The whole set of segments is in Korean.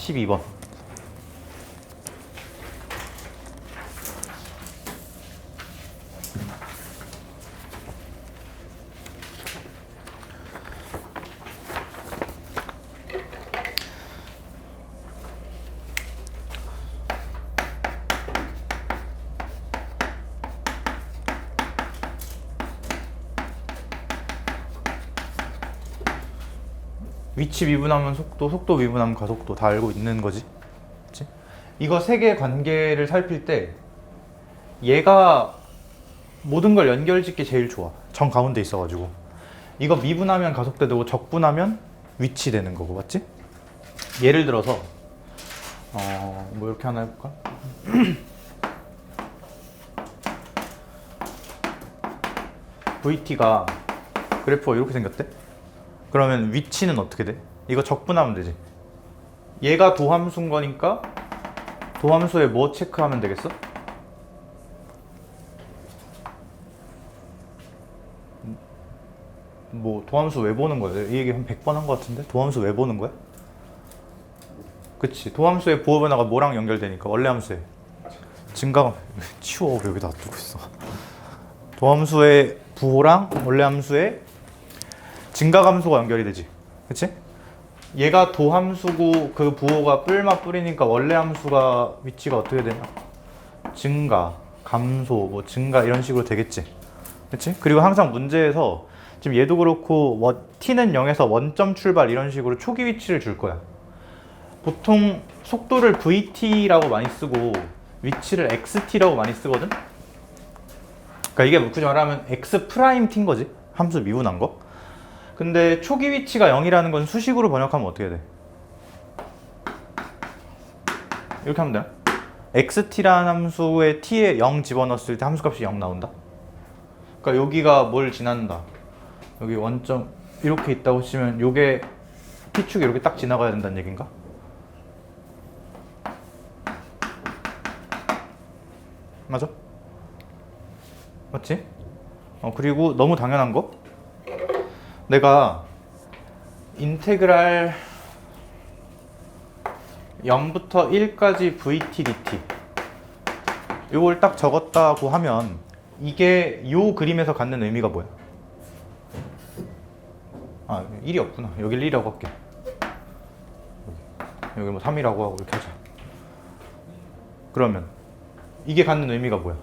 12번. 위치 미분하면 속도, 속도 미분하면 가속도 다 알고 있는 거지. 그치? 이거 세 개의 관계를 살필 때 얘가 모든 걸 연결짓기 제일 좋아. 정 가운데 있어가지고. 이거 미분하면 가속도 되고 적분하면 위치 되는 거고, 맞지? 예를 들어서 뭐 이렇게 하나 해볼까? VT가 그래프가 이렇게 생겼대? 그러면 위치는 어떻게 돼? 이거 적분하면 되지. 얘가 도함수인 거니까 도함수에 뭐 체크하면 되겠어? 뭐 도함수 왜 보는 거야? 이 얘기 한 100번 한 거 같은데? 도함수 왜 보는 거야? 그치. 도함수의 부호 변화가 뭐랑 연결되니까? 원래 함수에 증가가 치워. 왜 여기다 놔두고 있어. 도함수의 부호랑 원래 함수의 증가함수가 연결이 되지. 그치? 얘가 도함수고 그 부호가 뿔마 뿔이니까 원래 함수가 위치가 어떻게 되냐? 증가, 감소, 뭐 증가 이런 식으로 되겠지. 그치? 그리고 항상 문제에서 지금 얘도 그렇고 t는 0에서 원점 출발 이런 식으로 초기 위치를 줄 거야. 보통 속도를 vt라고 많이 쓰고 위치를 xt라고 많이 쓰거든? 그러니까 이게 굳이 말하면 x 프라임 t인 거지. 함수 미분한 거. 근데 초기 위치가 0이라는 건 수식으로 번역하면 어떻게 돼? 이렇게 하면 되나? xt라는 함수에 t에 0 집어넣었을 때 함수값이 0 나온다? 그러니까 여기가 뭘 지난다. 여기 원점 이렇게 있다고 치면 요게 t축이 이렇게 딱 지나가야 된다는 얘기인가? 맞아? 맞지? 그리고 너무 당연한 거? 내가 인테그랄 0부터 1까지 vt dt 요걸 딱 적었다고 하면 이게 요 그림에서 갖는 의미가 뭐야? 아, 1이 없구나. 여길 1이라고 할게. 여기 뭐 3이라고 하고 이렇게 하자. 그러면 이게 갖는 의미가 뭐야?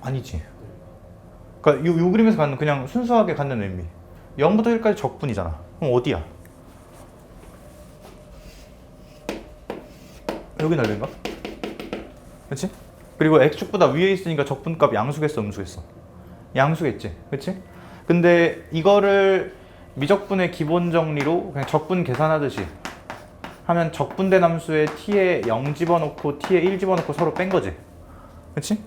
아니지. 그러니까 요 그림에서 갖는 그냥 순수하게 갖는 의미 0부터 1까지 적분이잖아. 그럼 어디야? 여기 넓인가? 그치? 그리고 x축보다 위에 있으니까 적분값 양수겠어 음수겠어? 양수겠지. 그치? 근데 이거를 미적분의 기본 정리로 그냥 적분 계산하듯이 하면 적분된 함수에 t에 0 집어넣고 t에 1 집어넣고 서로 뺀 거지. 그치?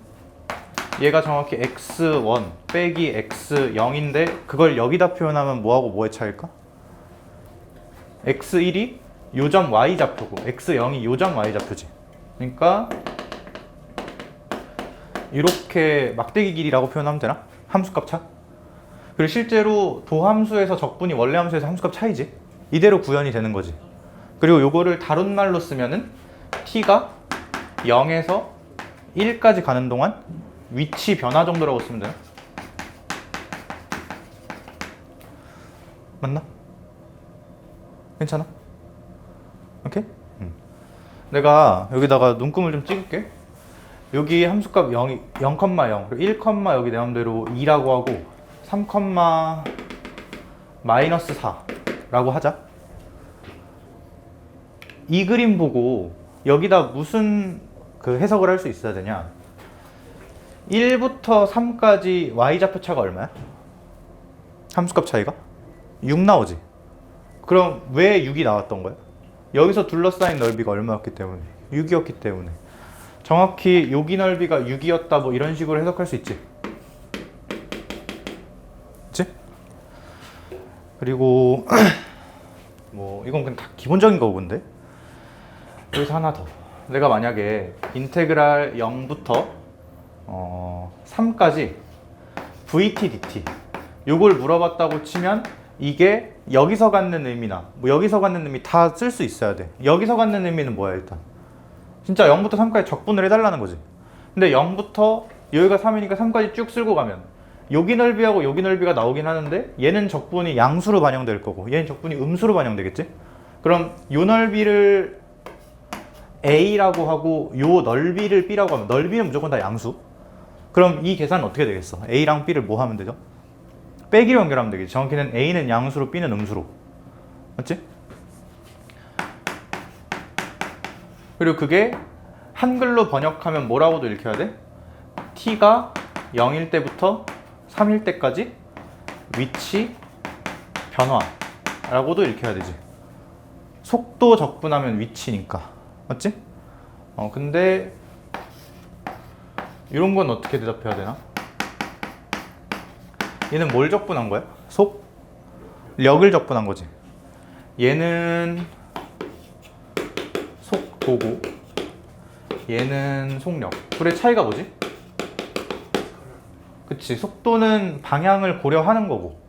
얘가 정확히 x1 빼기 x0인데 그걸 여기다 표현하면 뭐하고 뭐의 차이일까? x1이 요점 y좌표고 x0이 요점 y좌표지. 그러니까 이렇게 막대기 길이라고 표현하면 되나? 함수값 차? 그리고 실제로 도함수에서 적분이 원래 함수에서 함수값 차이지. 이대로 구현이 되는 거지. 그리고 요거를 다른 말로 쓰면은 t가 0에서 1까지 가는 동안 위치 변화 정도라고 쓰면 돼요. 맞나? 괜찮아? 오케이? 내가 여기다가 눈금을 좀 찍을게. 여기 함수값 0, 0,0 그리고 1, 여기 내 맘대로 2라고 하고 3, 마이너스 4라고 하자. 이 그림 보고 여기다 무슨 그 해석을 할 수 있어야 되냐? 1부터 3까지 y좌표 차가 얼마야? 함수값 차이가? 6 나오지? 그럼 왜 6이 나왔던 거야? 여기서 둘러싸인 넓이가 얼마였기 때문에? 6이었기 때문에. 정확히 여기 넓이가 6이었다 뭐 이런 식으로 해석할 수 있지? 그치? 그리고 뭐 이건 그냥 다 기본적인 거고 근데 여기서 하나 더. 내가 만약에 인테그랄 0부터 3까지 vt dt 요걸 물어봤다고 치면 이게 여기서 갖는 의미나 뭐 여기서 갖는 의미 다 쓸 수 있어야 돼. 여기서 갖는 의미는 뭐야 일단? 진짜 0부터 3까지 적분을 해달라는 거지. 근데 0부터 여기가 3이니까 3까지 쭉 쓸고 가면 여기 넓이하고 여기 넓이가 나오긴 하는데 얘는 적분이 양수로 반영될 거고 얘는 적분이 음수로 반영되겠지? 그럼 요 넓이를 A라고 하고 요 넓이를 B라고 하면 넓이는 무조건 다 양수. 그럼 이 계산은 어떻게 되겠어? A랑 B를 뭐 하면 되죠? 빼기로 연결하면 되겠지. 정확히는 A는 양수로 B는 음수로. 맞지? 그리고 그게 한글로 번역하면 뭐라고도 읽혀야 돼? t가 0일 때부터 3일 때까지 위치 변화라고도 읽혀야 되지. 속도 적분하면 위치니까. 맞지? 근데 이런 건 어떻게 대답해야 되나? 얘는 뭘 적분한 거야? 력을 적분한 거지. 얘는 속도고 얘는 속력. 둘의 차이가 뭐지? 그치, 속도는 방향을 고려하는 거고.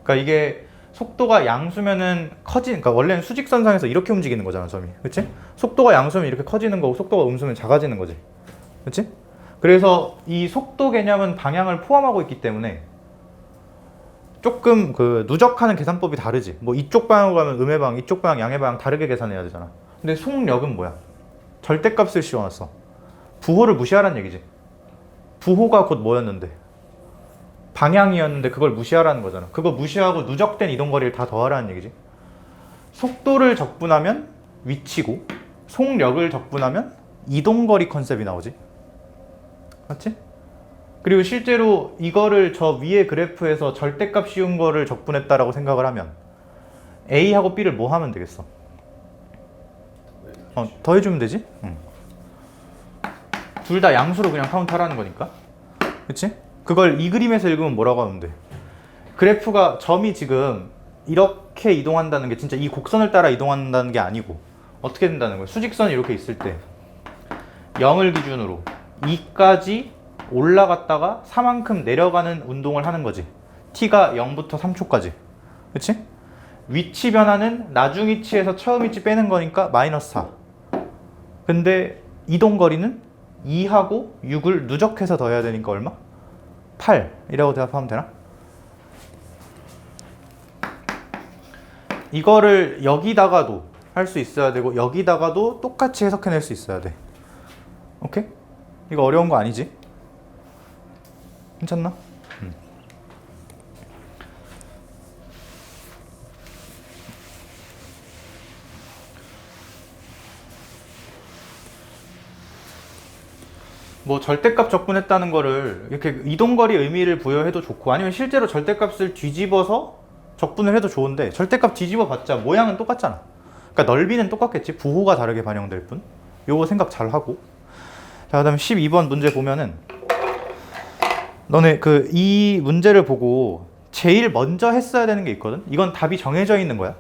그러니까 이게 속도가 양수면은 그러니까 원래는 수직선상에서 이렇게 움직이는 거잖아, 점이. 그치? 속도가 양수면 이렇게 커지는 거고 속도가 음수면 작아지는 거지. 그치? 그래서 이 속도 개념은 방향을 포함하고 있기 때문에 조금 그 누적하는 계산법이 다르지. 뭐 이쪽 방향으로 가면 음의 방향, 이쪽 방향, 양의 방향 다르게 계산해야 되잖아. 근데 속력은 뭐야? 절대값을 씌워놨어. 부호를 무시하라는 얘기지. 부호가 곧 뭐였는데? 방향이었는데 그걸 무시하라는 거잖아. 그거 무시하고 누적된 이동거리를 다 더하라는 얘기지. 속도를 적분하면 위치고 속력을 적분하면 이동거리 컨셉이 나오지. 맞지? 그리고 실제로 이거를 저 위에 그래프에서 절대값 씌운 거를 적분했다라고 생각을 하면 A하고 B를 뭐 하면 되겠어? 더해주면 되지? 둘 다 양수로 그냥 카운트하라는 거니까. 그치? 그걸 이 그림에서 읽으면 뭐라고 하면 돼? 그래프가 점이 지금 이렇게 이동한다는 게 진짜 이 곡선을 따라 이동한다는 게 아니고 어떻게 된다는 거야? 수직선이 이렇게 있을 때 0을 기준으로 2까지 올라갔다가 4만큼 내려가는 운동을 하는 거지. t가 0부터 3초까지. 그치? 위치 변화는 나중 위치에서 처음 위치 빼는 거니까 마이너스 4. 근데 이동 거리는 2하고 6을 누적해서 더해야 되니까 얼마? 8이라고 대답하면 되나? 이거를 여기다가도 할 수 있어야 되고 여기다가도 똑같이 해석해낼 수 있어야 돼. 오케이? 이거 어려운 거 아니지? 괜찮나? 뭐 절대값 적분했다는 거를 이렇게 이동거리 의미를 부여해도 좋고 아니면 실제로 절대값을 뒤집어서 적분을 해도 좋은데 절대값 뒤집어 봤자 모양은 똑같잖아. 그러니까 넓이는 똑같겠지. 부호가 다르게 반영될 뿐. 요거 생각 잘 하고. 자, 그다음에 12번 문제 보면은 너네 이 문제를 보고 제일 먼저 했어야 되는 게 있거든. 이건 답이 정해져 있는 거야.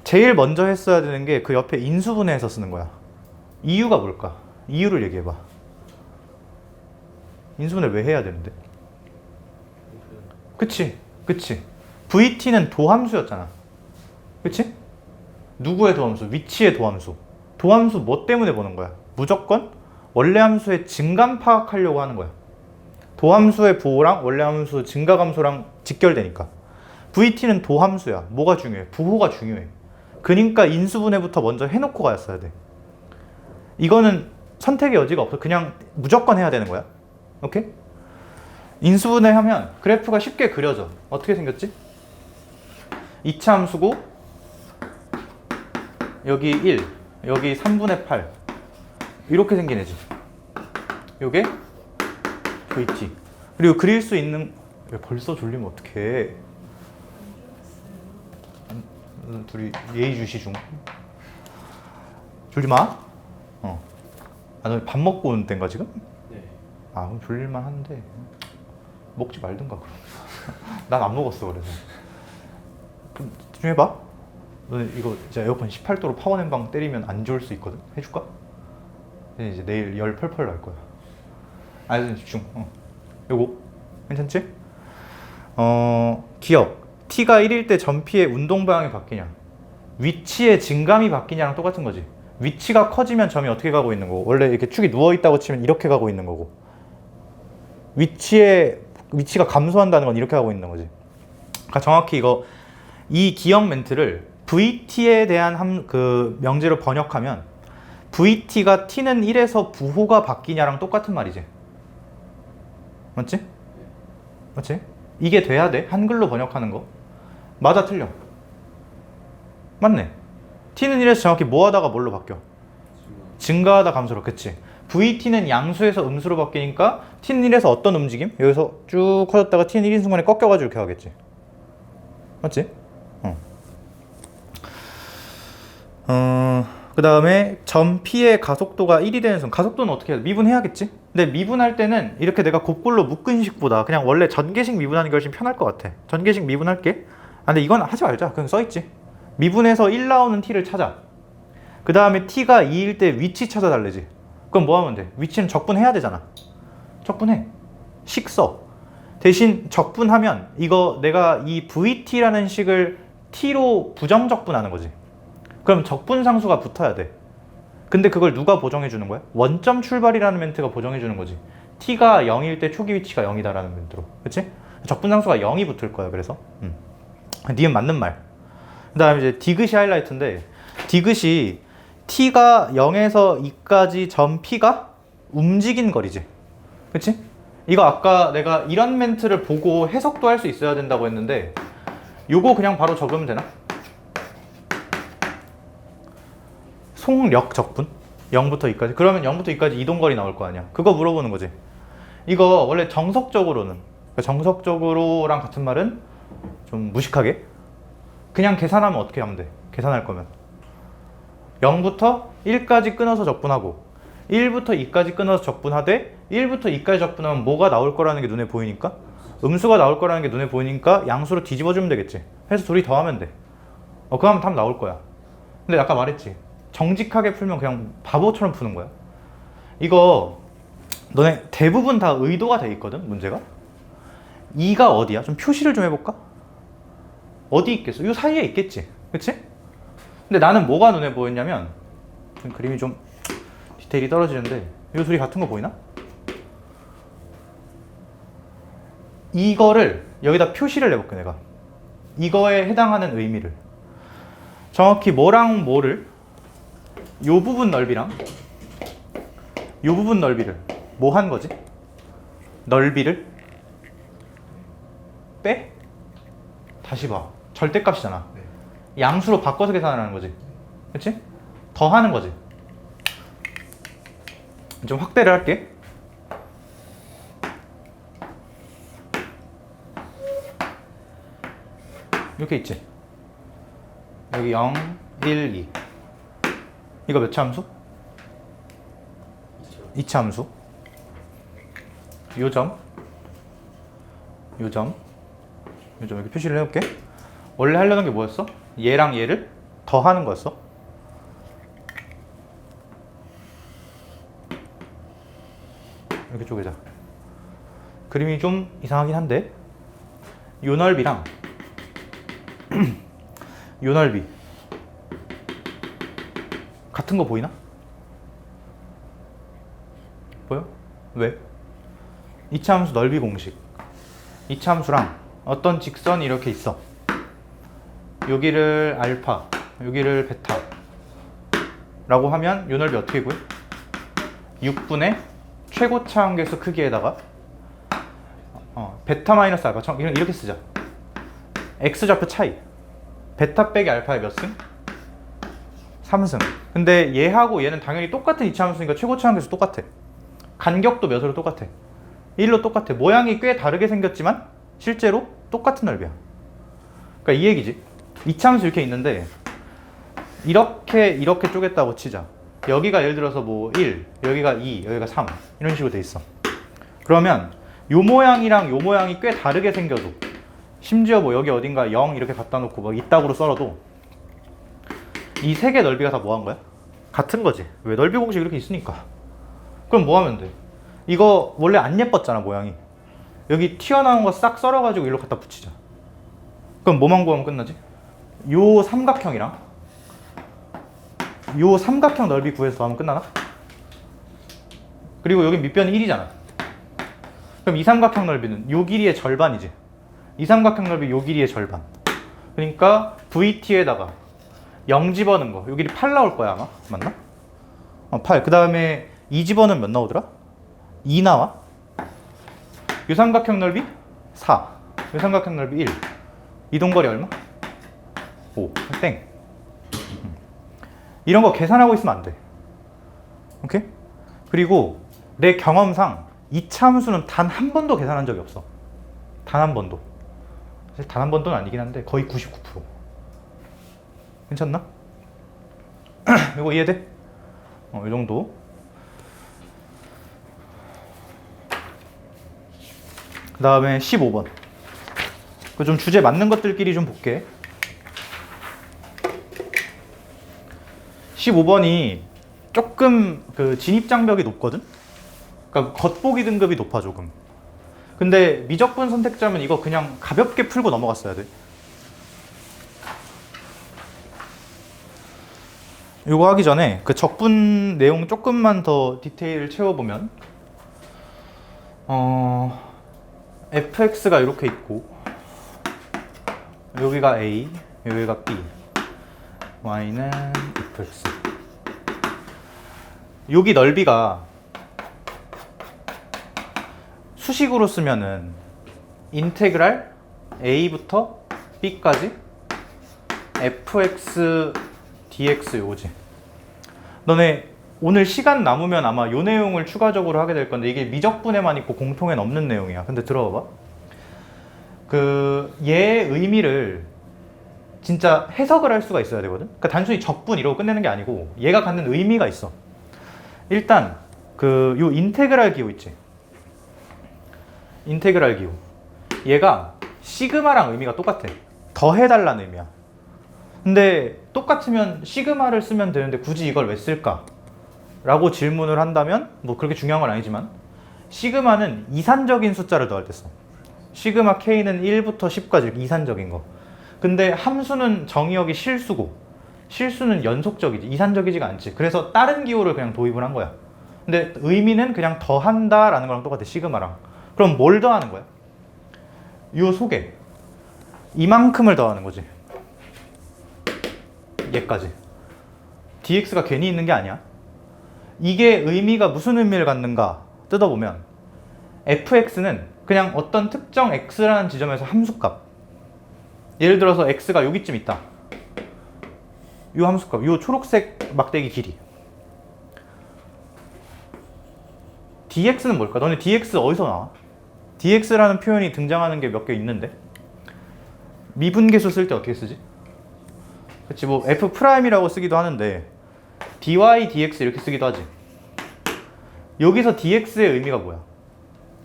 제일 먼저 했어야 되는 게 그 옆에 인수분해해서 쓰는 거야. 이유가 뭘까? 이유를 얘기해봐. 인수분해 왜 해야 되는데? 그치? VT는 도함수였잖아. 그치? 누구의 도함수? 위치의 도함수. 도함수 뭐 때문에 보는 거야? 무조건 원래 함수의 증감 파악하려고 하는 거야. 도함수의 부호랑 원래 함수 증가함수랑 직결되니까. VT는 도함수야. 뭐가 중요해? 부호가 중요해. 그러니까 인수분해부터 먼저 해놓고 갔어야 돼. 이거는 선택의 여지가 없어. 그냥 무조건 해야 되는 거야. 오케이? 인수분해 하면 그래프가 쉽게 그려져. 어떻게 생겼지? 2차 함수고 여기 1, 여기 3분의 8 이렇게 생긴 애지. 요게 VT. 그리고 그릴 수 있는 벌써 졸리면 어떡해. 둘이 예의주시 중. 졸지 마. 너 밥 먹고 오는 때인가 지금? 네. 그럼 졸릴만 한데 먹지 말든가 그럼. 난 안 먹었어 그래서. 좀 해봐. 너는 이거 진짜 에어컨 18도로 파워냉방 때리면 안 좋을 수 있거든. 해줄까? 이제 내일 열 펄펄 날 거야. 집중. 요거 괜찮지? 기억. t가 1일 때 점 P의 운동 방향이 바뀌냐, 위치의 증감이 바뀌냐랑 똑같은 거지. 위치가 커지면 점이 어떻게 가고 있는 거고, 원래 이렇게 축이 누워있다고 치면 이렇게 가고 있는 거고, 위치가 감소한다는 건 이렇게 가고 있는 거지. 그러니까 정확히 이 기억 멘트를 VT에 대한 그 명제로 번역하면 VT가 T는 1에서 부호가 바뀌냐랑 똑같은 말이지. 맞지? 맞지? 이게 돼야 돼. 한글로 번역하는 거. 맞아, 틀려? 맞네. T는 1에서 정확히 뭐 하다가 뭘로 바뀌어? 증가하다 감소로. 그치? VT는 양수에서 음수로 바뀌니까 T는 1에서 어떤 움직임? 여기서 쭉 커졌다가 T는 1인 순간에 꺾여가지고 이렇게 하겠지. 맞지? 그 다음에 점 P의 가속도가 1이 되는 순간, 가속도는 어떻게 해야 돼? 미분해야겠지? 근데 미분할 때는 이렇게 내가 곱골로 묶은 식보다 그냥 원래 전개식 미분하는 게 훨씬 편할 것 같아. 전개식 미분할게. 근데 이건 하지 말자. 그냥 써있지. 미분해서 1 나오는 T를 찾아. 그 다음에 T가 2일 때 위치 찾아달래지. 그럼 뭐 하면 돼? 위치는 적분해야 되잖아. 적분해. 식 써. 대신 적분하면 내가 이 VT라는 식을 T로 부정적분하는 거지. 그럼 적분상수가 붙어야 돼. 근데 그걸 누가 보정해 주는 거야? 원점 출발이라는 멘트가 보정해 주는 거지. T가 0일 때 초기 위치가 0이다라는 멘트로. 그치? 적분상수가 0이 붙을 거야. 그래서 니은 맞는 말. 그 다음에 이제 디귿이 하이라이트인데, 디귿이 T가 0에서 2까지 점 P가 움직인 거리지. 그치? 이거 아까 내가 이런 멘트를 보고 해석도 할 수 있어야 된다고 했는데, 요거 그냥 바로 적으면 되나? 속력 적분 0부터 2까지. 그러면 0부터 2까지 이동거리 나올 거 아니야. 그거 물어보는 거지. 이거 원래 정석적으로는, 정석적으로랑 같은 말은 좀 무식하게 그냥 계산하면 어떻게 하면 돼? 계산할 거면 0부터 1까지 끊어서 적분하고 1부터 2까지 끊어서 적분하되 1부터 2까지 적분하면 뭐가 나올 거라는 게 눈에 보이니까, 음수가 나올 거라는 게 눈에 보이니까 양수로 뒤집어주면 되겠지. 해서 둘이 더하면 돼. 그러면 답 나올 거야. 근데 아까 말했지, 정직하게 풀면 그냥 바보처럼 푸는 거야. 이거 너네 대부분 다 의도가 돼 있거든, 문제가. 2가 어디야? 좀 표시를 좀 해볼까? 어디 있겠어? 이 사이에 있겠지. 그치? 근데 나는 뭐가 눈에 보였냐면, 그림이 좀 디테일이 떨어지는데 이 둘이 같은 거 보이나? 이거를 여기다 표시를 해볼게. 내가 이거에 해당하는 의미를, 정확히 뭐랑 뭐를, 요 부분 넓이랑 요 부분 넓이를 뭐 한 거지? 넓이를 빼? 다시 봐. 절대값이잖아. 양수로 바꿔서 계산하는 거지. 그치? 더 하는 거지. 좀 확대를 할게. 이렇게 있지. 여기 0, 1, 2. 이거 몇 차 함수? 2차 함수. 요 점, 요 점, 요 점. 이렇게 표시를 해볼게. 원래 하려는 게 뭐였어? 얘랑 얘를 더하는 거였어. 이렇게 쪼개자. 그림이 좀 이상하긴 한데, 요 넓이랑 요 넓이 같은 거 보이나? 보여? 왜? 2차 함수 넓이 공식. 2차 함수랑 어떤 직선이 이렇게 있어. 여기를 알파, 여기를 베타 라고 하면 요 넓이 어떻게 구해? 6분의 최고차 함계수 크기에다가 베타 마이너스 알파, 이렇게 쓰자. x좌표 차이. 베타 빼기 알파의 몇 승? 3승. 근데 얘하고 얘는 당연히 똑같은 2차 함수니까 최고차 함계수 똑같아. 간격도 몇으로 똑같아? 1로 똑같아. 모양이 꽤 다르게 생겼지만 실제로 똑같은 넓이야. 그러니까 이 얘기지. 2차 함수 이렇게 있는데, 이렇게 쪼갰다고 치자. 여기가 예를 들어서 뭐 1, 여기가 2, 여기가 3 이런 식으로 돼 있어. 그러면 요 모양이랑 요 모양이 꽤 다르게 생겨도, 심지어 뭐 여기 어딘가 0 이렇게 갖다 놓고 막 이따구로 썰어도 이 세 개 넓이가 다 뭐 한 거야? 같은 거지. 왜? 넓이 공식 이렇게 있으니까. 그럼 뭐 하면 돼? 이거 원래 안 예뻤잖아, 모양이. 여기 튀어나온 거 싹 썰어가지고 일로 갖다 붙이자. 그럼 뭐만 구하면 끝나지? 요 삼각형이랑 요 삼각형 넓이 구해서 더하면 끝나나? 그리고 여기 밑변이 1이잖아. 그럼 이 삼각형 넓이는 요 길이의 절반이지. 이 삼각형 넓이 요 길이의 절반. 그러니까 VT에다가 0 집어넣은 거. 요 길이 8 나올 거야 아마. 맞나? 8. 그 다음에 2 집어넣으면 몇 나오더라? 2 나와. 요 삼각형 넓이 4. 요 삼각형 넓이 1. 이동거리 얼마? 5. 땡. 이런 거 계산하고 있으면 안 돼. 오케이? 그리고 내 경험상 이차 함수는 단 한 번도 계산한 적이 없어. 단 한 번도. 사실 단 한 번도는 아니긴 한데 거의 99%. 괜찮나? 이거 이해돼? 이 정도. 그 다음에 15번. 그 좀 주제 맞는 것들끼리 좀 볼게. 15번이 조금 그 진입장벽이 높거든? 그러니까 겉보기 등급이 높아 조금. 근데 미적분 선택자면 이거 그냥 가볍게 풀고 넘어갔어야 돼. 이거 하기 전에 그 적분 내용 조금만 더 디테일을 채워보면 fx가 이렇게 있고 여기가 a, 여기가 b, y는 fx. 여기 넓이가 수식으로 쓰면은 인테그랄 a부터 b까지 fx dx 요거지. 너네 오늘 시간 남으면 아마 요 내용을 추가적으로 하게 될 건데 이게 미적분에만 있고 공통엔 없는 내용이야. 근데 들어봐. 얘의 의미를 진짜 해석을 할 수가 있어야 되거든. 그러니까 단순히 적분 이러고 끝내는 게 아니고 얘가 갖는 의미가 있어. 일단 요 인테그랄 기호 있지. 인테그랄 기호. 얘가 시그마랑 의미가 똑같아. 더해달라는 의미야. 근데 똑같으면 시그마를 쓰면 되는데 굳이 이걸 왜 쓸까? 라고 질문을 한다면 뭐 그렇게 중요한 건 아니지만 시그마는 이산적인 숫자를 더할 때 써. 시그마 K는 1부터 10까지 이렇게 이산적인 거. 근데 함수는 정의역이 실수고 실수는 연속적이지 이산적이지가 않지. 그래서 다른 기호를 그냥 도입을 한 거야. 근데 의미는 그냥 더한다 라는 거랑 똑같아. 시그마랑. 그럼 뭘 더하는 거야? 요 속에 이만큼을 더하는 거지. 얘까지. dx가 괜히 있는 게 아니야. 이게 의미가 무슨 의미를 갖는가 뜯어보면 fx는 그냥 어떤 특정 x라는 지점에서 함수값. 예를 들어서 x가 여기쯤 있다. 요 함수값, 요 초록색 막대기 길이. dx는 뭘까? 너네 dx 어디서 나와? dx라는 표현이 등장하는 게 몇 개 있는데 미분계수 쓸 때 어떻게 쓰지? 그치, 뭐 f'이라고 쓰기도 하는데 dy, dx 이렇게 쓰기도 하지. 여기서 dx의 의미가 뭐야?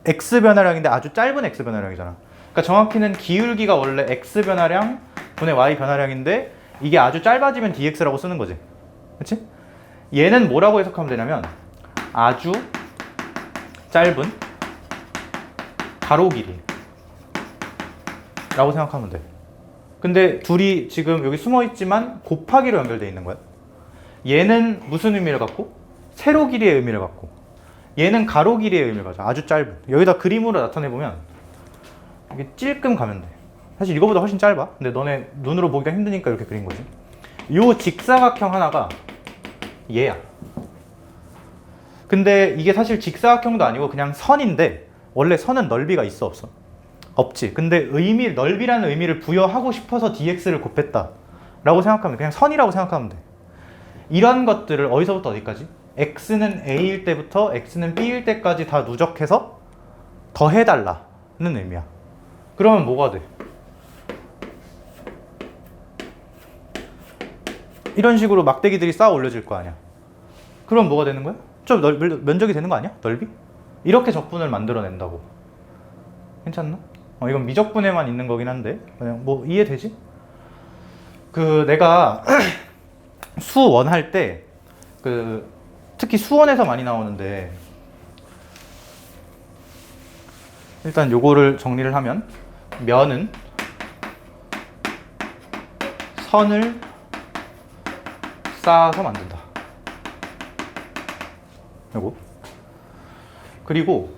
x 변화량인데 아주 짧은 x 변화량이잖아. 그러니까 정확히는 기울기가 원래 x 변화량 분의 y 변화량인데 이게 아주 짧아지면 dx라고 쓰는 거지. 그치? 얘는 뭐라고 해석하면 되냐면 아주 짧은 가로 길이 라고 생각하면 돼. 근데 둘이 지금 여기 숨어 있지만 곱하기로 연결되어 있는 거야. 얘는 무슨 의미를 갖고? 세로 길이의 의미를 갖고. 얘는 가로 길이의 의미를 가져. 아주 짧은. 여기다 그림으로 나타내보면 이게 찔끔 가면 돼. 사실 이거보다 훨씬 짧아. 근데 너네 눈으로 보기가 힘드니까 이렇게 그린 거지. 요 직사각형 하나가 얘야. 근데 이게 사실 직사각형도 아니고 그냥 선인데 원래 선은 넓이가 있어 없어? 없지. 근데 넓이라는 의미를 부여하고 싶어서 dx를 곱했다 라고 생각하면 그냥 선이라고 생각하면 돼. 이런 것들을 어디서부터 어디까지? x는 a일 때부터 x는 b일 때까지 다 누적해서 더해달라는 의미야. 그러면 뭐가 돼? 이런 식으로 막대기들이 쌓아 올려질 거 아니야. 그럼 뭐가 되는 거야? 좀 면적이 되는 거 아니야? 넓이? 이렇게 적분을 만들어낸다고. 괜찮나? 이건 미적분에만 있는 거긴 한데 그냥 뭐 이해되지? 내가 수원 할 때 특히 수원에서 많이 나오는데 일단 요거를 정리를 하면 면은 선을 쌓아서 만든다. 요거. 그리고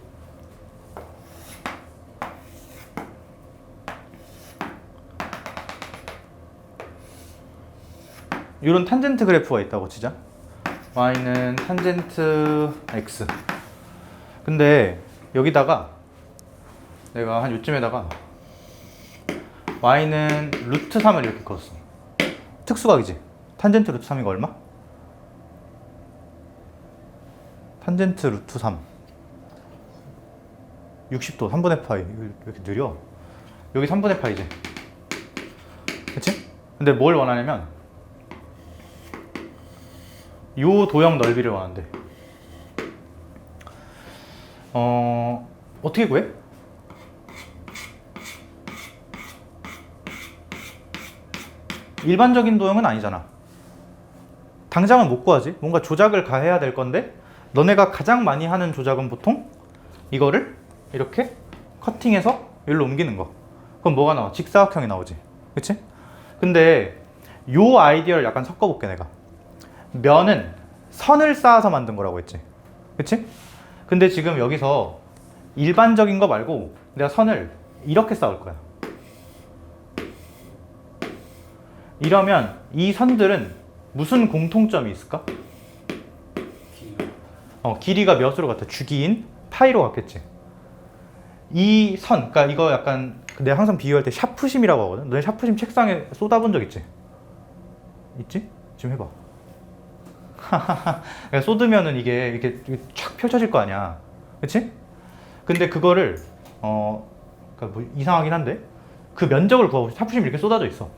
이런 탄젠트 그래프가 있다고 치자. y는 탄젠트 x. 근데 여기다가 내가 한 요쯤에다가 y는 루트 3을 이렇게 걸었어. 특수각이지. 탄젠트 루트 3이가 얼마? 탄젠트 루트 3 60도 3분의 파이. 왜 이렇게 느려? 여기 3분의 파이지. 그치? 근데 뭘 원하냐면 요 도형 넓이를 원한대. 어떻게 구해? 일반적인 도형은 아니잖아. 당장은 못 구하지. 뭔가 조작을 가해야 될 건데 너네가 가장 많이 하는 조작은 보통 이거를 이렇게 커팅해서 여기로 옮기는 거. 그럼 뭐가 나와? 직사각형이 나오지. 그치? 근데 요 아이디어를 약간 섞어볼게 내가. 면은 선을 쌓아서 만든 거라고 했지. 그치? 근데 지금 여기서 일반적인 거 말고 내가 선을 이렇게 쌓을 거야. 이러면 이 선들은 무슨 공통점이 있을까? 길이가 몇으로 같아? 주기인 파이로 같겠지. 이 선, 그러니까 이거 약간 내가 항상 비유할 때 샤프심이라고 하거든. 너네 샤프심 책상에 쏟아본 적 있지? 있지? 지금 해봐. 그러니까 쏟으면은 이게 이렇게 쫙 펼쳐질 거 아니야. 그치? 근데 그거를 그러니까 뭐 이상하긴 한데 그 면적을 구하고 샤프심이 이렇게 쏟아져 있어.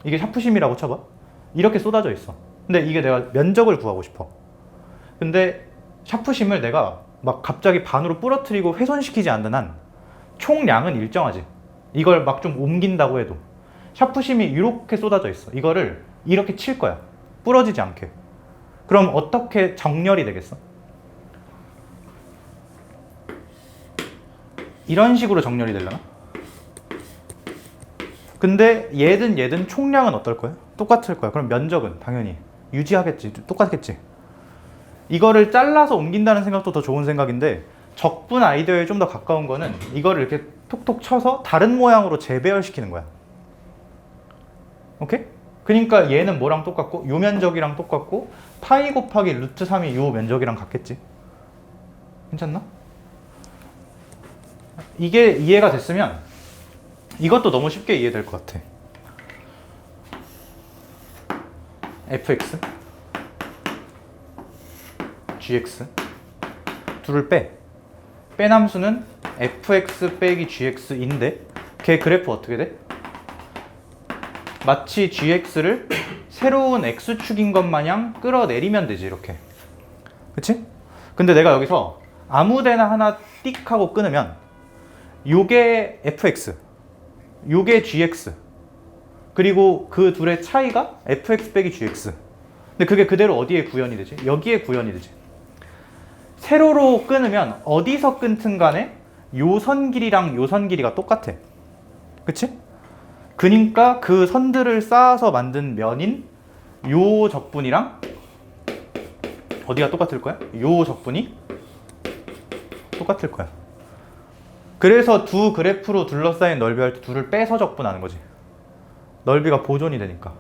이게 샤프심이라고 쳐봐. 이렇게 쏟아져 있어. 근데 이게 내가 면적을 구하고 싶어. 근데 샤프심을 내가 막 갑자기 반으로 부러뜨리고 훼손시키지 않는 한 총량은 일정하지. 이걸 막 좀 옮긴다고 해도 샤프심이 이렇게 쏟아져 있어. 이거를 이렇게 칠 거야. 부러지지 않게. 그럼 어떻게 정렬이 되겠어? 이런 식으로 정렬이 되려나? 근데 얘든 총량은 어떨 거야? 똑같을 거야. 그럼 면적은 당연히 유지하겠지. 똑같겠지. 이거를 잘라서 옮긴다는 생각도 더 좋은 생각인데 적분 아이디어에 좀 더 가까운 거는 이거를 이렇게 톡톡 쳐서 다른 모양으로 재배열시키는 거야. 오케이? 그러니까 얘는 뭐랑 똑같고 요 면적이랑 똑같고 파이 곱하기 루트 3이 요 면적이랑 같겠지. 괜찮나? 이게 이해가 됐으면 이것도 너무 쉽게 이해될 것 같아. fx gx 둘을 뺀 함수는 fx 빼기 gx인데 걔 그래프 어떻게 돼? 마치 gx를 새로운 x축인 것 마냥 끌어내리면 되지. 이렇게. 그치? 근데 내가 여기서 아무데나 하나 띡 하고 끊으면 요게 fx, 요게 gx, 그리고 그 둘의 차이가 fx 빼기 gx. 근데 그게 그대로 어디에 구현이 되지? 여기에 구현이 되지. 세로로 끊으면 어디서 끊든 간에 요 선 길이랑 요 선 길이가 똑같아. 그치? 그러니까 그 선들을 쌓아서 만든 면인 요 적분이랑 어디가 똑같을 거야? 요 적분이 똑같을 거야. 그래서 두 그래프로 둘러싸인 넓이할 때 둘을 빼서 적분하는 거지. 넓이가 보존이 되니까.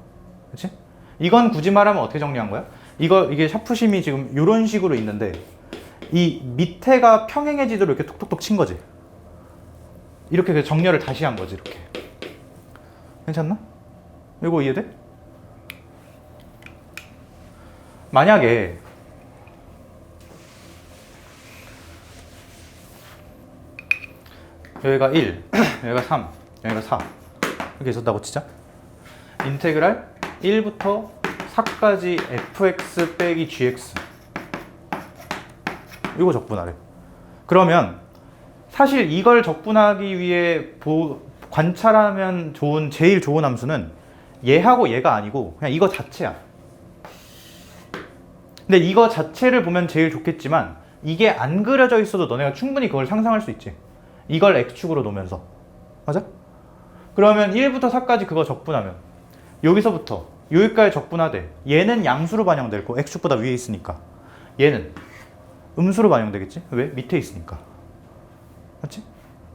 그치? 이건 굳이 말하면 어떻게 정리한 거야? 이게 샤프심이 지금 이런 식으로 있는데 이 밑에가 평행해지도록 이렇게 톡톡톡 친 거지. 이렇게 정렬을 다시 한 거지. 이렇게. 괜찮나? 이거 이해돼? 만약에 여기가 1, 여기가 3, 여기가 4 이렇게 있었다고 치자. 인테그랄 1부터 4까지 fx 빼기 gx 이거 적분하래. 그러면 사실 이걸 적분하기 위해 관찰하면 제일 좋은 함수는 얘하고 얘가 아니고 그냥 이거 자체야. 근데 이거 자체를 보면 제일 좋겠지만 이게 안 그려져 있어도 너네가 충분히 그걸 상상할 수 있지. 이걸 x축으로 놓으면서. 맞아? 그러면 1부터 4까지 그거 적분하면 여기서부터 여기까지 적분하되 얘는 양수로 반영될 거 x축보다 위에 있으니까 얘는 음수로 반영되겠지? 왜? 밑에 있으니까. 맞지?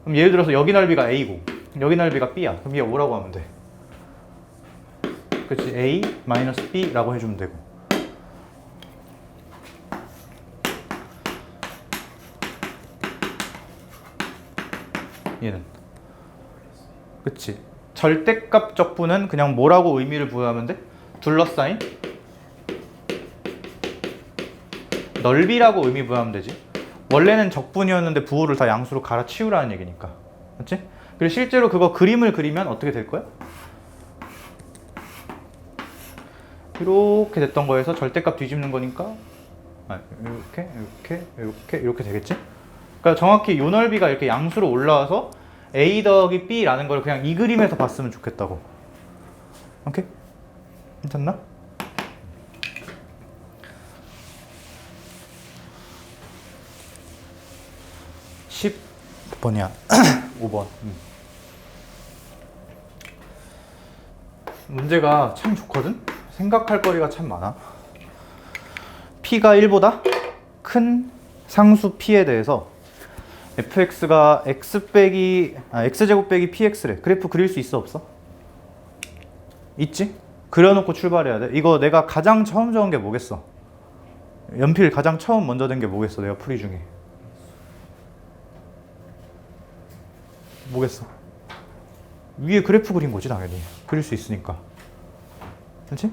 그럼 예를 들어서 여기 넓이가 a고 여기 넓이가 b야. 그럼 얘 5라고 하면 돼. 그치? a 마이너스 b라고 해주면 되고 얘는 그치? 절대값 적분은 그냥 뭐라고 의미를 부여하면 돼? 둘러싸인 넓이라고 의미 부여하면 되지. 원래는 적분이었는데 부호를 다 양수로 갈아치우라는 얘기니까. 맞지? 그리고 실제로 그거 그림을 그리면 어떻게 될 거야? 이렇게 됐던 거에서 절대값 뒤집는 거니까 이렇게 되겠지? 그러니까 정확히 요 넓이가 이렇게 양수로 올라와서 a 더하기 b라는 걸 그냥 이 그림에서 봤으면 좋겠다고. 오케이? 괜찮나? 몇 번이야? 5번. 문제가 참 좋거든? 생각할 거리가 참 많아. p가 1보다 큰 상수 p에 대해서 fx가 x제곱 빼기 px래. 그래프 그릴 수 있어 없어? 있지? 그려놓고 출발해야 돼. 이거 내가 가장 처음 적은 게 뭐겠어? 연필 가장 처음 먼저 된 게 뭐겠어? 내가 풀이 중에 뭐겠어? 위에 그래프 그린 거지 당연히. 그릴 수 있으니까. 그렇지?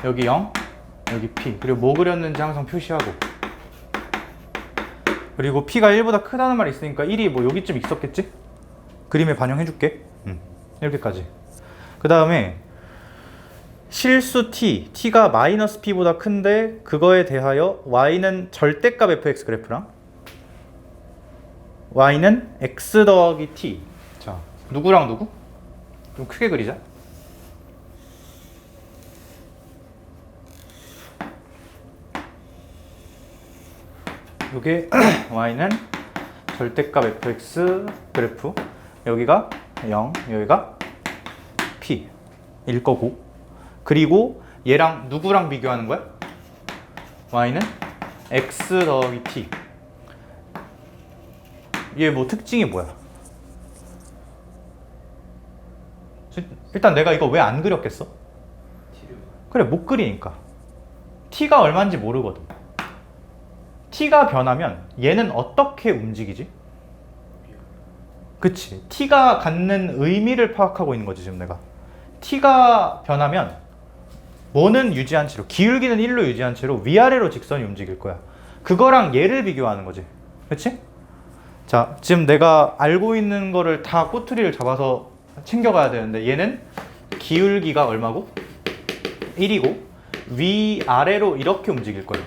여기 0, 여기 P. 그리고 뭐 그렸는지 항상 표시하고. 그리고 P가 1보다 크다는 말이 있으니까 1이 뭐 여기쯤 있었겠지? 그림에 반영해줄게. 이렇게까지. 그 다음에 실수 T, T가 마이너스 P보다 큰데 그거에 대하여 Y는 절대값 fx 그래프랑 Y는 x 더하기 T. 자, 누구랑 누구? 좀 크게 그리자. 요게 y는 절대값 fx 그래프, 여기가 0, 여기가 p일 거고, 그리고 얘랑 누구랑 비교하는 거야? y는 x 더하기 t. 얘 뭐 특징이 뭐야? 일단 내가 이거 왜 안 그렸겠어? 그래, 못 그리니까. t가 얼마인지 모르거든. t가 변하면 얘는 어떻게 움직이지? 그치. t가 갖는 의미를 파악하고 있는 거지 지금 내가. t가 변하면 뭐는 유지한 채로, 기울기는 1로 유지한 채로 위아래로 직선이 움직일 거야. 그거랑 얘를 비교하는 거지. 그치? 자, 지금 내가 알고 있는 거를 다 꼬투리를 잡아서 챙겨가야 되는데, 얘는 기울기가 얼마고? 1이고 위아래로 이렇게 움직일 거야.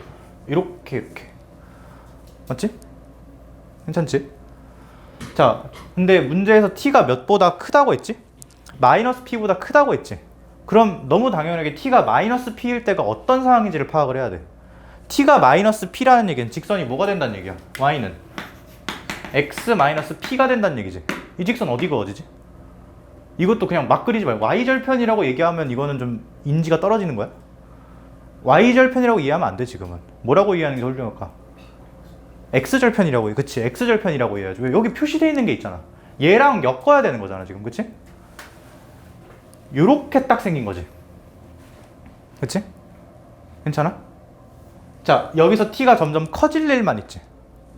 이렇게. 맞지? 괜찮지? 자, 근데 문제에서 t가 몇보다 크다고 했지? 마이너스 p보다 크다고 했지? 그럼 너무 당연하게 t가 마이너스 p일 때가 어떤 상황인지를 파악을 해야 돼. t가 마이너스 p라는 얘기는 직선이 뭐가 된다는 얘기야? y는 x 마이너스 p가 된다는 얘기지. 이 직선 어디가 어디지? 이것도 그냥 막 그리지 말고 y절편이라고 얘기하면 이거는 좀 인지가 떨어지는 거야. y절편이라고 이해하면 안 돼. 지금은 뭐라고 이해하는 게 훌륭할까? x절편이라고 해. 그치? x절편이라고 이해하지. 왜? 여기 표시되어 있는 게 있잖아. 얘랑 엮어야 되는 거잖아 지금. 그치? 요렇게 딱 생긴 거지. 그치? 괜찮아? 자, 여기서 t가 점점 커질 일만 있지.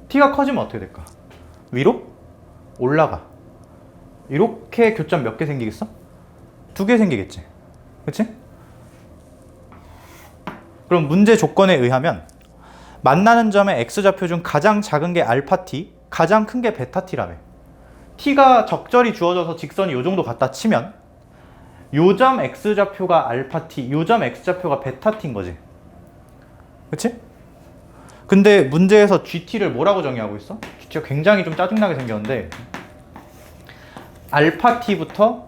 t가 커지면 어떻게 될까? 위로 올라가. 이렇게 교점 몇 개 생기겠어? 2개 생기겠지. 그치? 그럼 문제 조건에 의하면 만나는 점의 x좌표 중 가장 작은 게 알파 t, 가장 큰 게 베타 t라며. t가 적절히 주어져서 직선이 요 정도 갖다 치면 요점 x좌표가 알파 t, 요점 x좌표가 베타 t인 거지. 그치? 근데 문제에서 gt를 뭐라고 정의하고 있어? gt가 굉장히 좀 짜증나게 생겼는데, 알파 t부터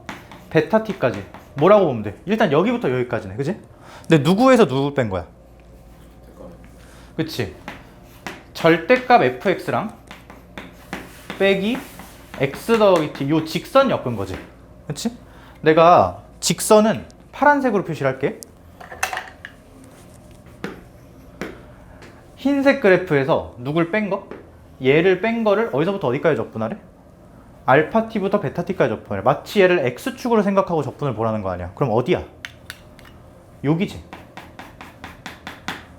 베타 t까지 뭐라고 보면 돼? 일단 여기부터 여기까지네. 그치? 근데 누구에서 누구 뺀 거야? 그치? 절대값 fx랑 빼기 x 더하기 t 요 직선 엮은 거지. 그치? 내가 직선은 파란색으로 표시를 할게. 흰색 그래프에서 누굴 뺀 거? 얘를 뺀 거를 어디서부터 어디까지 적분하래? 알파 t부터 베타 t까지 적분해. 마치 얘를 x축으로 생각하고 적분을 보라는 거 아니야. 그럼 어디야? 여기지.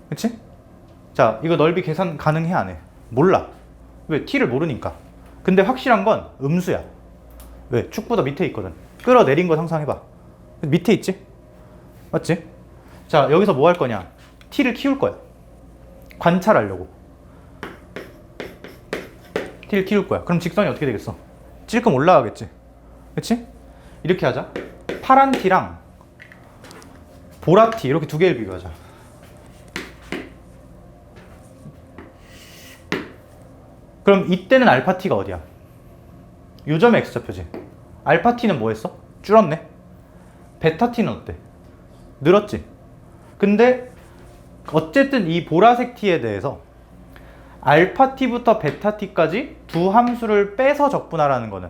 그치? 자, 이거 넓이 계산 가능해 안 해? 몰라. 왜? t를 모르니까. 근데 확실한 건 음수야. 왜? 축보다 밑에 있거든. 끌어내린 거 상상해봐. 밑에 있지? 맞지? 자, 여기서 뭐 할 거냐? t를 키울 거야. 관찰하려고. t를 키울 거야. 그럼 직선이 어떻게 되겠어? 찔끔 올라가겠지. 그치? 이렇게 하자. 파란 t랑 보라 t 이렇게 두 개를 비교하자. 그럼 이때는 알파 t가 어디야? 요 점에 x좌표지. 알파 t는 뭐 했어? 줄었네. 베타 t는 어때? 늘었지. 근데 어쨌든 이 보라색 t에 대해서 알파 t부터 베타 t까지 두 함수를 빼서 적분하라는 거는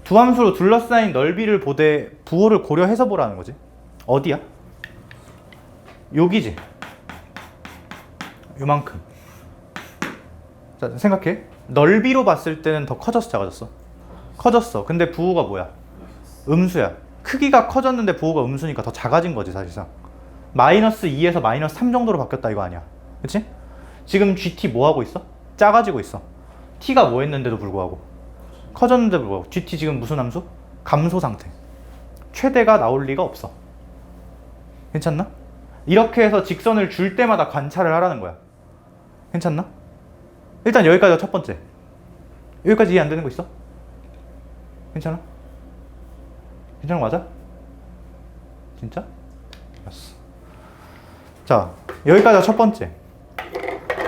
두 함수로 둘러싸인 넓이를 보되 부호를 고려해서 보라는 거지. 어디야? 여기지. 요만큼. 자, 생각해. 넓이로 봤을 때는 더 커졌어, 작아졌어? 커졌어. 근데 부호가 뭐야? 음수야. 크기가 커졌는데 부호가 음수니까 더 작아진 거지, 사실상. 마이너스 2에서 마이너스 3 정도로 바뀌었다 이거 아니야. 그치? 지금 GT 뭐 하고 있어? 작아지고 있어. T가 뭐 했는데도 불구하고 커졌는데도 불구하고 GT 지금 무슨 함수? 감소 상태. 최대가 나올 리가 없어. 괜찮나? 이렇게 해서 직선을 줄 때마다 관찰을 하라는 거야. 괜찮나? 일단 여기까지가 첫 번째. 여기까지 이해 안 되는 거 있어? 괜찮아? 괜찮은 거 맞아? 진짜? 알았어. 자, 여기까지가 첫 번째.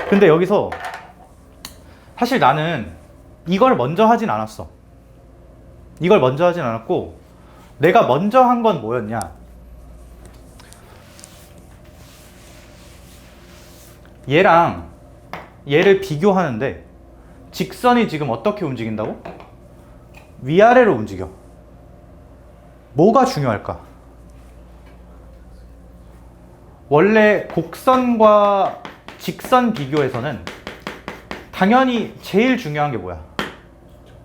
근데 여기서 사실 나는 이걸 먼저 하진 않았어. 이걸 먼저 하진 않았고 내가 먼저 한 건 뭐였냐? 얘랑 얘를 비교하는데 직선이 지금 어떻게 움직인다고? 위아래로 움직여. 뭐가 중요할까? 원래 곡선과 직선 비교에서는 당연히 제일 중요한 게 뭐야?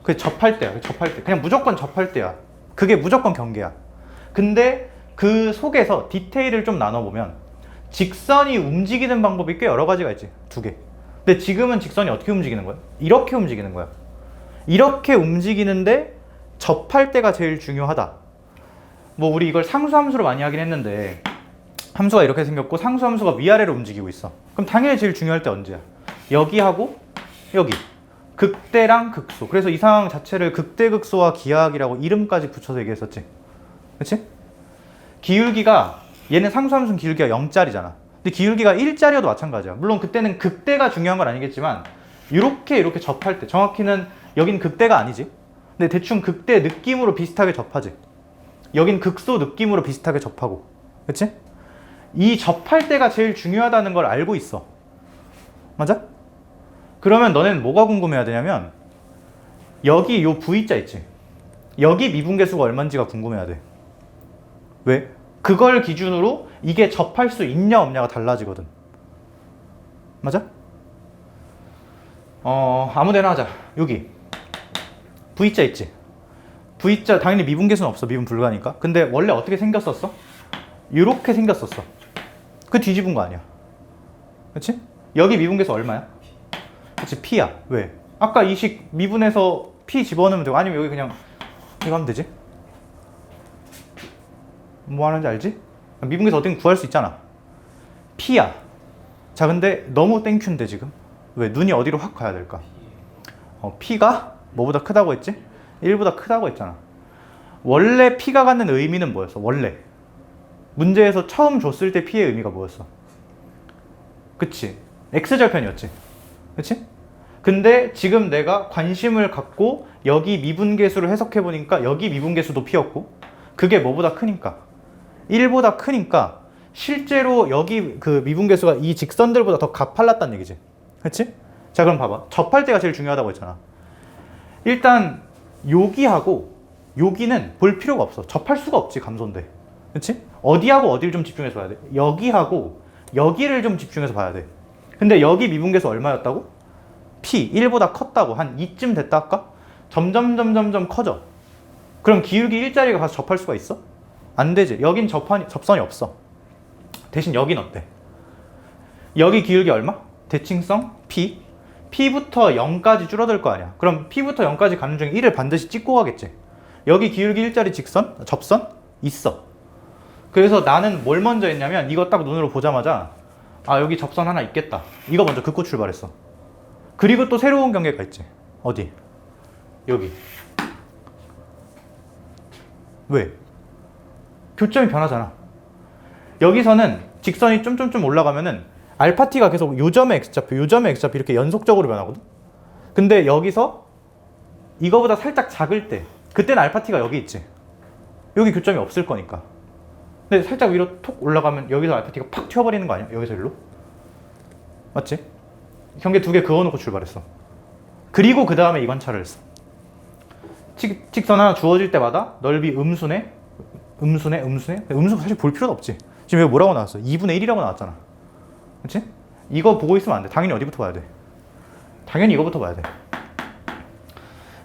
그게 접할 때야. 접할 때. 그냥 무조건 접할 때야. 그게 무조건 경계야. 근데 그 속에서 디테일을 좀 나눠보면 직선이 움직이는 방법이 꽤 여러 가지가 있지. 두 개. 근데 지금은 직선이 어떻게 움직이는 거야? 이렇게 움직이는 거야. 이렇게 움직이는데 접할 때가 제일 중요하다. 뭐 우리 이걸 상수함수로 많이 하긴 했는데 함수가 이렇게 생겼고 상수함수가 위아래로 움직이고 있어. 그럼 당연히 제일 중요할 때 언제야? 여기하고 여기. 극대랑 극소. 그래서 이 상황 자체를 극대극소와 기하학이라고 이름까지 붙여서 얘기했었지. 그치? 기울기가 얘는 상수함수는 기울기가 0짜리잖아. 근데 기울기가 1짜리여도 마찬가지야. 물론 그때는 극대가 중요한 건 아니겠지만 이렇게 접할 때 정확히는 여긴 극대가 아니지. 근데 대충 극대 느낌으로 비슷하게 접하지. 여긴 극소 느낌으로 비슷하게 접하고. 그치? 이 접할 때가 제일 중요하다는 걸 알고 있어. 맞아? 그러면 너네는 뭐가 궁금해야 되냐면 여기 요 V자 있지? 여기 미분계수가 얼마인지가 궁금해야 돼. 왜? 그걸 기준으로 이게 접할 수 있냐 없냐가 달라지거든. 맞아? 아무데나 하자. 여기 V자 있지? V자 당연히 미분계수는 없어. 미분 불가니까. 근데 원래 어떻게 생겼었어? 이렇게 생겼었어. 그 뒤집은 거 아니야. 그치? 여기 미분계수 얼마야? 그치? P야. 왜? 아까 이 식 미분해서 P 집어넣으면 되고 아니면 여기 그냥 이거 하면 되지? 뭐 하는지 알지? 미분계수 어떻게 구할 수 있잖아. P야. 자, 근데 너무 땡큐인데 지금? 왜? 눈이 어디로 확 가야 될까? P가 뭐보다 크다고 했지? 1보다 크다고 했잖아. 원래 P가 갖는 의미는 뭐였어? 원래 문제에서 처음 줬을 때 P의 의미가 뭐였어? 그치? X절편이었지. 그치? 근데 지금 내가 관심을 갖고 여기 미분계수를 해석해보니까 여기 미분계수도 P였고 그게 뭐보다 크니까 1보다 크니까 실제로 여기 그 미분계수가 이 직선들보다 더 가팔랐다는 얘기지. 그치? 자, 그럼 봐봐. 접할 때가 제일 중요하다고 했잖아. 일단 여기하고 여기는 볼 필요가 없어. 접할 수가 없지, 감소인데. 그렇지? 어디하고 어디를 좀 집중해서 봐야 돼. 여기하고 여기를 좀 집중해서 봐야 돼. 근데 여기 미분계수 얼마였다고? P 1보다 컸다고. 한 2쯤 됐다 할까? 점점 커져. 그럼 기울기 일자리가 가서 접할 수가 있어? 안 되지. 여긴 접선이 없어. 대신 여긴 어때? 여기 기울기 얼마? 대칭성 P. P부터 0까지 줄어들 거 아니야. 그럼 P부터 0까지 가는 중에 1을 반드시 찍고 가겠지. 여기 기울기 일자리 직선? 접선? 있어. 그래서 나는 뭘 먼저 했냐면 이거 딱 눈으로 보자마자 아, 여기 접선 하나 있겠다. 이거 먼저 긋고 출발했어. 그리고 또 새로운 경계가 있지. 어디? 여기. 왜? 교점이 변하잖아. 여기서는 직선이 좀 올라가면은 알파 t가 계속 요점의 x좌표, 요점의 x좌표 이렇게 연속적으로 변하거든. 근데 여기서 이거보다 살짝 작을 때 그때는 알파 t가 여기 있지. 여기 교점이 없을 거니까. 근데 살짝 위로 톡 올라가면 여기서 알파 t가 팍 튀어버리는 거 아니야? 여기서 일로? 맞지? 경계 두 개 그어놓고 출발했어. 그리고 그 다음에 이 관찰을 했어. 직선 하나 주어질 때마다 넓이 음수네? 음수 사실 볼 필요도 없지. 지금 여기 뭐라고 나왔어? 2분의 1이라고 나왔잖아. 그치? 이거 보고 있으면 안 돼. 당연히 어디부터 봐야 돼? 당연히 이거부터 봐야 돼.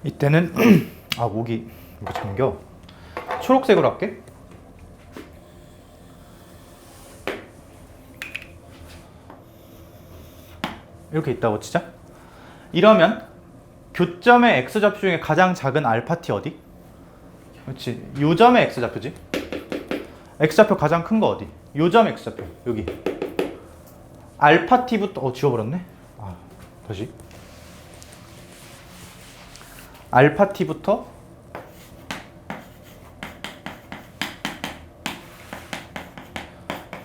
이때는 아, 목이 이거 잠겨. 초록색으로 할게. 이렇게 있다고 치자. 이러면 교점의 x좌표 중에 가장 작은 알파 t 어디? 그렇지. 요점의 x좌표지. x좌표 가장 큰 거 어디? 요점 x좌표. 여기. 알파 t부터 지워버렸네. 아, 다시. 알파 t부터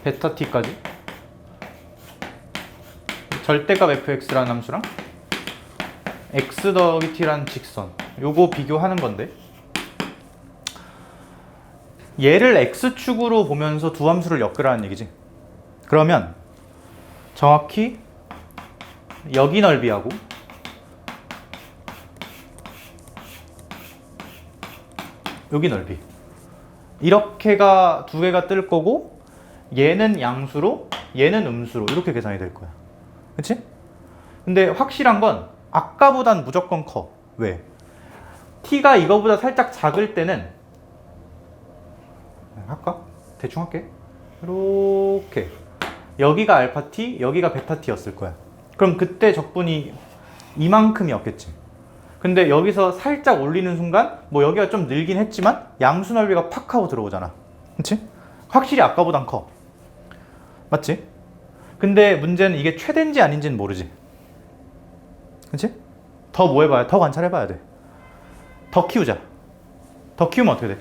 베타 t까지 절대값 fx라는 함수랑 x 더하기 t라는 직선, 요거 비교하는 건데 얘를 x축으로 보면서 두 함수를 엮으라는 얘기지. 그러면 정확히 여기 넓이하고 여기 넓이 이렇게가 두 개가 뜰 거고 얘는 양수로 얘는 음수로 이렇게 계산이 될 거야. 그치? 근데 확실한 건 아까보단 무조건 커. 왜? t가 이거보다 살짝 작을 때는 할까? 대충 할게. 이렇게 여기가 알파 t, 여기가 베타 t였을 거야. 그럼 그때 적분이 이만큼이었겠지. 근데 여기서 살짝 올리는 순간 뭐 여기가 좀 늘긴 했지만 양수 넓이가 팍 하고 들어오잖아. 그치? 확실히 아까보단 커. 맞지? 근데 문제는 이게 최대인지 아닌지는 모르지. 그치? 더 뭐 해봐야, 더 관찰해봐야 돼. 더 키우자. 더 키우면 어떻게 돼?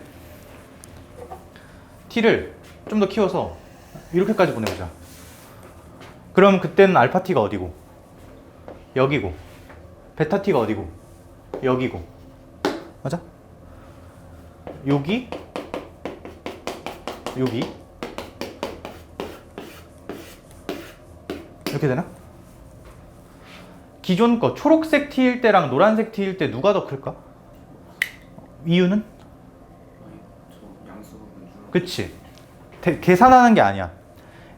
t를 좀 더 키워서 이렇게까지 보내보자. 그럼 그때는 알파 t가 어디고? 여기고. 베타 t가 어디고? 여기고. 맞아? 여기. 이렇게 되나? 기존 거 초록색 t일 때랑 노란색 t일 때 누가 더 클까? 이유는? 그치? 계산하는 게 아니야.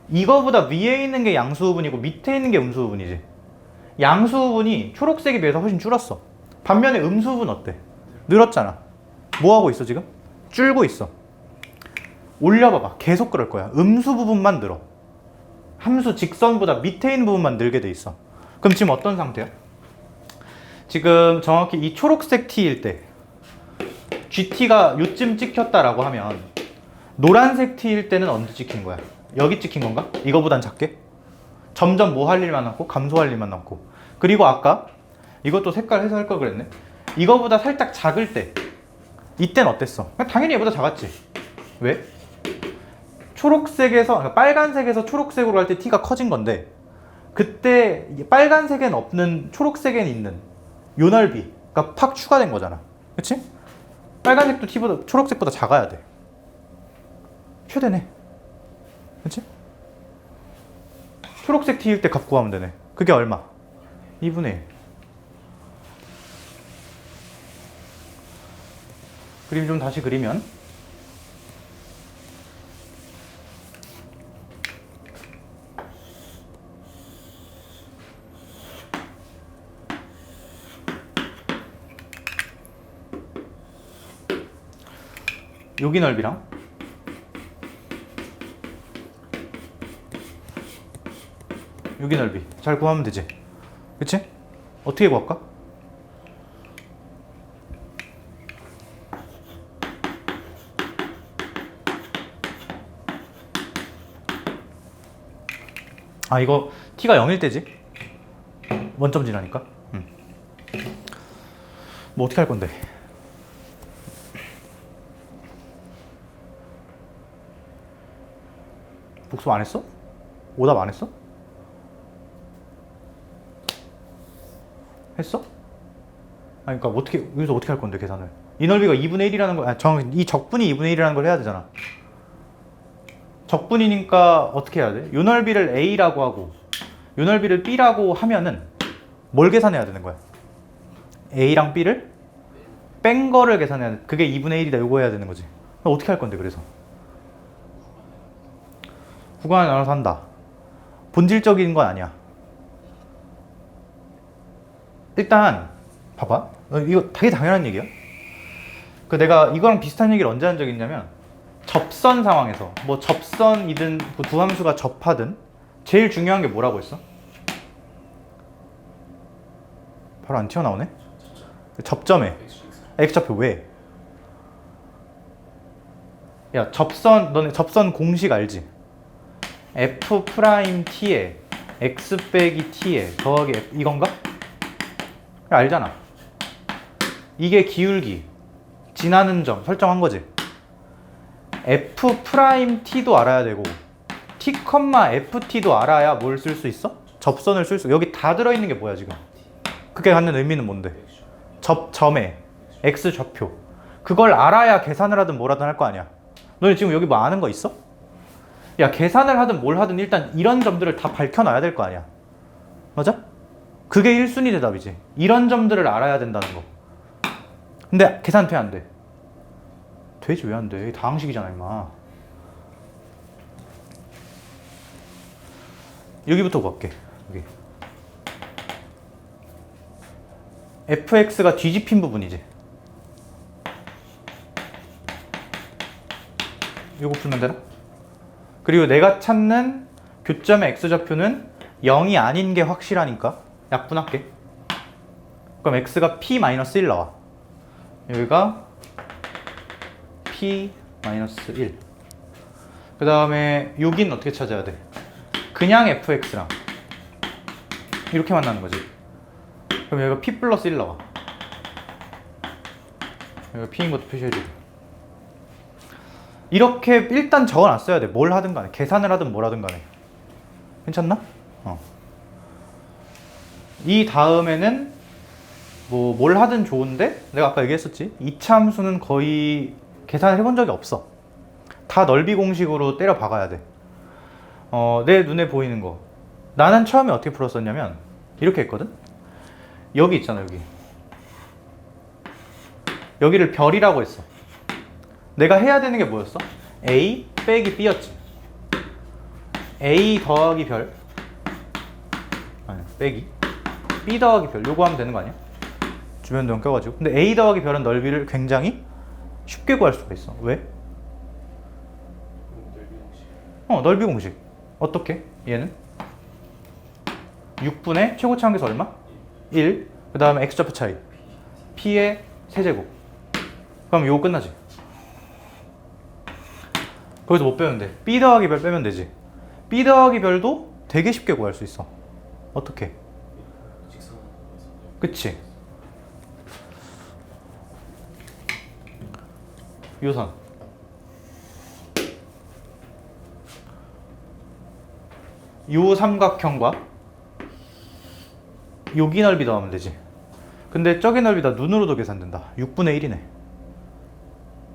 이거보다 위에 있는 게 양수 부분이고 밑에 있는 게 음수 부분이지. 양수 부분이 초록색에 비해서 훨씬 줄었어. 반면에 음수 부분 어때? 늘었잖아. 뭐 하고 있어 지금? 줄고 있어. 올려봐봐. 계속 그럴 거야. 음수 부분만 늘어. 함수 직선보다 밑에 있는 부분만 늘게 돼 있어. 그럼 지금 어떤 상태야? 지금 정확히 이 초록색 t일 때 GT가 요쯤 찍혔다라고 하면 노란색 t일 때는 언제 찍힌 거야? 여기 찍힌 건가? 이거보단 작게? 점점 뭐 할 일만 남고 감소할 일만 남고. 그리고 아까 이것도 색깔 해서 할 걸 그랬네. 이거보다 살짝 작을 때 이땐 어땠어? 당연히 얘보다 작았지. 왜? 초록색에서 그러니까 빨간색에서 초록색으로 할 때 t가 커진 건데 그때 빨간색엔 없는 초록색엔 있는 요 넓이가 팍 추가된 거잖아. 그치? 빨간색도 t보다 초록색보다 작아야 돼. 최대네. 그치? 초록색 t일 때 값 구하면 되네. 그게 얼마? 2분의 1. 그림 좀 다시 그리면 여기 넓이랑 여기 넓이 잘 구하면 되지. 그치? 어떻게 구할까? 아 이거 t가 0일 때지? 원점 지나니까. 뭐 어떻게 할 건데? 복습 안 했어? 오답 안 했어? 했어? 아니 그러니까 어떻게 여기서 어떻게 할 건데 계산을? 이 넓이가 2분의 1이라는 거, 이 적분이 2분의 1이라는 걸 해야 되잖아. 적분이니까 어떻게 해야 돼? 요 넓이를 A라고 하고 요 넓이를 B라고 하면은 뭘 계산해야 되는 거야? A랑 B를 뺀 거를 계산해야 돼. 그게 2분의 1이다 요거 해야 되는 거지. 어떻게 할 건데 그래서? 구간을 나눠서 한다. 본질적인 건 아니야. 일단 봐봐. 이거 되게 당연한 얘기야. 그 내가 이거랑 비슷한 얘기를 언제 한 적이 있냐면 접선 상황에서 뭐 접선이든 뭐 두 함수가 접하든 제일 중요한 게 뭐라고 했어? 바로 안 튀어나오네? 접점에 X좌표 왜? 야 접선 너네 접선 공식 알지? F 프라임 T에 X 빼기 T에 더하기 F 이건가? 알잖아. 이게 기울기 지나는 점 설정한 거지. F 프라임 T도 알아야 되고 T, FT도 알아야 뭘 쓸 수 있어? 접선을 쓸 수. 여기 다 들어있는 게 뭐야 지금? 그게 갖는 의미는 뭔데? 접점에 X 좌표 그걸 알아야 계산을 하든 뭘 하든 할 거 아니야. 너네 지금 여기 뭐 아는 거 있어? 야 계산을 하든 뭘 하든 일단 이런 점들을 다 밝혀놔야 될 거 아니야. 맞아? 그게 1순위 대답이지. 이런 점들을 알아야 된다는 거. 근데 계산 돼 안 돼? 되지 왜 안 돼? 이게 다항식이잖아 임마. 여기부터 볼게. 여기 fx가 뒤집힌 부분이지. 이거 풀면 되나? 그리고 내가 찾는 교점의 x좌표는 0이 아닌 게 확실하니까 약분할게. 그럼 x가 p-1 나와. 여기가 p-1. 그 다음에 여긴 어떻게 찾아야 돼? 그냥 fx랑 이렇게 만나는 거지. 그럼 여기가 p 플러스 1 나와. 여기가 p인 것도 표시해주고. 이렇게 일단 적어놨어야 돼. 뭘 하든 간에. 계산을 하든 뭘 하든 간에. 괜찮나? 이 다음에는 뭐 뭘 하든 좋은데 내가 아까 얘기했었지. 이차 함수는 거의 계산을 해본 적이 없어. 다 넓이 공식으로 때려 박아야 돼. 내 눈에 보이는 거. 나는 처음에 어떻게 풀었었냐면 이렇게 했거든. 여기 있잖아 여기. 여기를 별이라고 했어. 내가 해야 되는 게 뭐였어? A 빼기 B였지. A 더하기 별 아니 빼기 B 더하기 별 요거 하면 되는 거 아니야? 주변 동 껴가지고. 근데 A 더하기 별은 넓이를 굉장히 쉽게 구할 수가 있어. 왜? 넓이 공식. 어떻게? 얘는 6분의 최고치 한계수 얼마? 1. 그 다음에 x좌표 차이 p의 세제곱. 그럼 요거 끝나지. 거기서 못 빼면 돼. b 더하기 별 빼면 되지. b 더하기 별도 되게 쉽게 구할 수 있어. 어떻게? 그치? 요선 요 삼각형과 여기 넓이 더하면 되지. 근데 저기 넓이 다 눈으로도 계산된다. 6분의 1이네.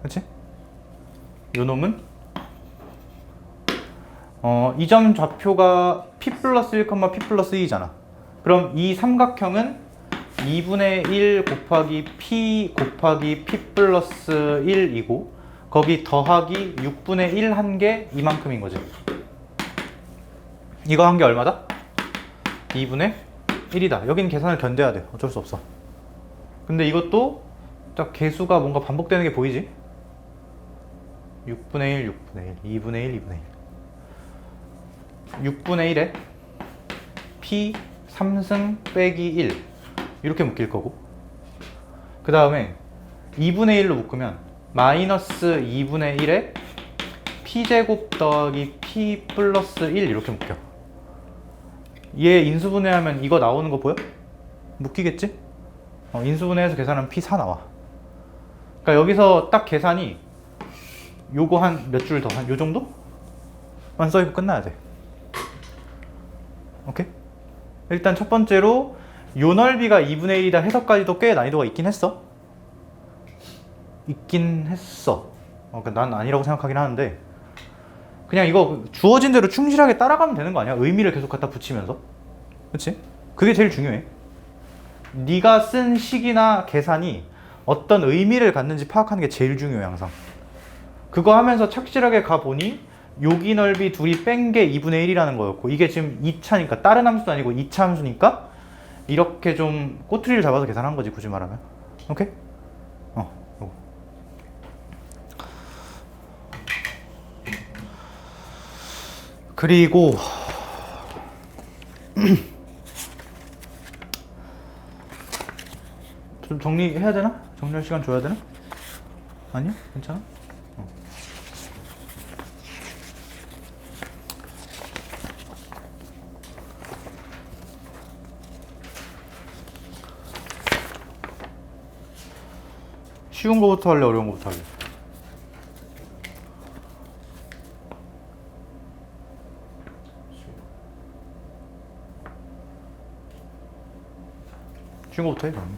그치? 요 놈은 이 점 좌표가 p 플러스 1, p 플러스 2잖아. 그럼 이 삼각형은 2분의 1 곱하기 p 곱하기 p 플러스 1이고 거기 더하기 6분의 1 한 게 이만큼인 거지. 이거 한 게 얼마다? 2분의 1이다. 여긴 계산을 견뎌야 돼. 어쩔 수 없어. 근데 이것도 딱 개수가 뭔가 반복되는 게 보이지? 6분의 1, 6분의 1, 2분의 1, 2분의 1. 6분의 1에 p 3승 빼기 1 이렇게 묶일 거고, 그 다음에 2분의 1로 묶으면 마이너스 2분의 1에 p제곱 더하기 p 플러스 1 이렇게 묶여. 얘 인수분해하면 이거 나오는 거 보여? 묶이겠지? 인수분해해서 계산하면 p4 나와. 그러니까 여기서 딱 계산이 요거 한 몇 줄 더, 한 요 정도만 써있고 끝나야 돼. 오케이? 일단 첫 번째로 요 넓이가 2분의 1이다 해석까지도 꽤 난이도가 있긴 했어. 그러니까 난 아니라고 생각하긴 하는데, 그냥 이거 주어진 대로 충실하게 따라가면 되는 거 아니야? 의미를 계속 갖다 붙이면서. 그치? 그게 제일 중요해. 네가 쓴 식이나 계산이 어떤 의미를 갖는지 파악하는 게 제일 중요해, 항상. 그거 하면서 착실하게 가보니 여기 넓이 둘이 뺀 게 2분의 1이라는 거였고, 이게 지금 2차니까 다른 함수도 아니고 2차 함수니까 이렇게 좀 꼬투리를 잡아서 계산한 거지, 굳이 말하면. 오케이? 요거. 그리고 좀 정리해야 되나? 정리할 시간 줘야 되나? 아니야? 괜찮아? 쉬운 거부터 할래? 어려운 거부터 할래? 쉬운 거부터 해, 그럼.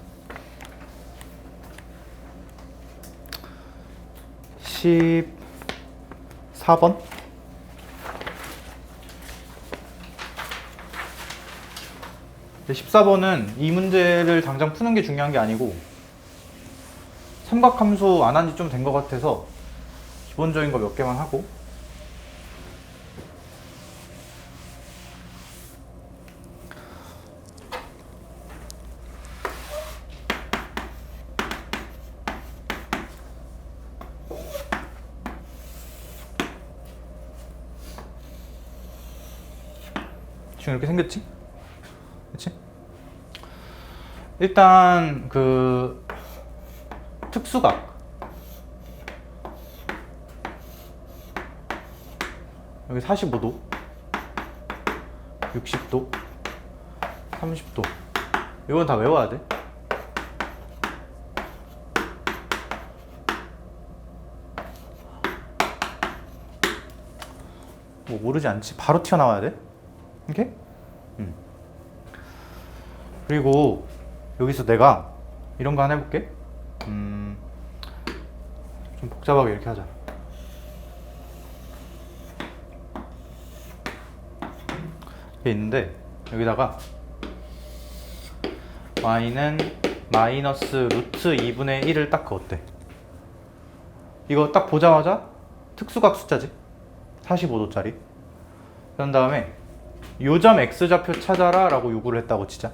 14번? 네, 14번은 이 문제를 당장 푸는 게 중요한 게 아니고 삼각함수 안 한 지 좀 된 것 같아서 기본적인 거 몇 개만 하고, 지금 이렇게 생겼지? 그치? 일단 그 특수각 여기 45도, 60도, 30도 이건 다 외워야 돼. 뭐 모르지 않지? 바로 튀어나와야 돼. 오케이? 그리고 여기서 내가 이런 거 하나 해볼게. 좀 복잡하게 이렇게 하자. 이게 있는데 여기다가 y는 마이너스 루트 2분의 1을 딱 그었대. 이거 딱 보자마자 특수각 숫자지? 45도짜리. 그런 다음에 요점 x좌표 찾아라 라고 요구를 했다고 치자.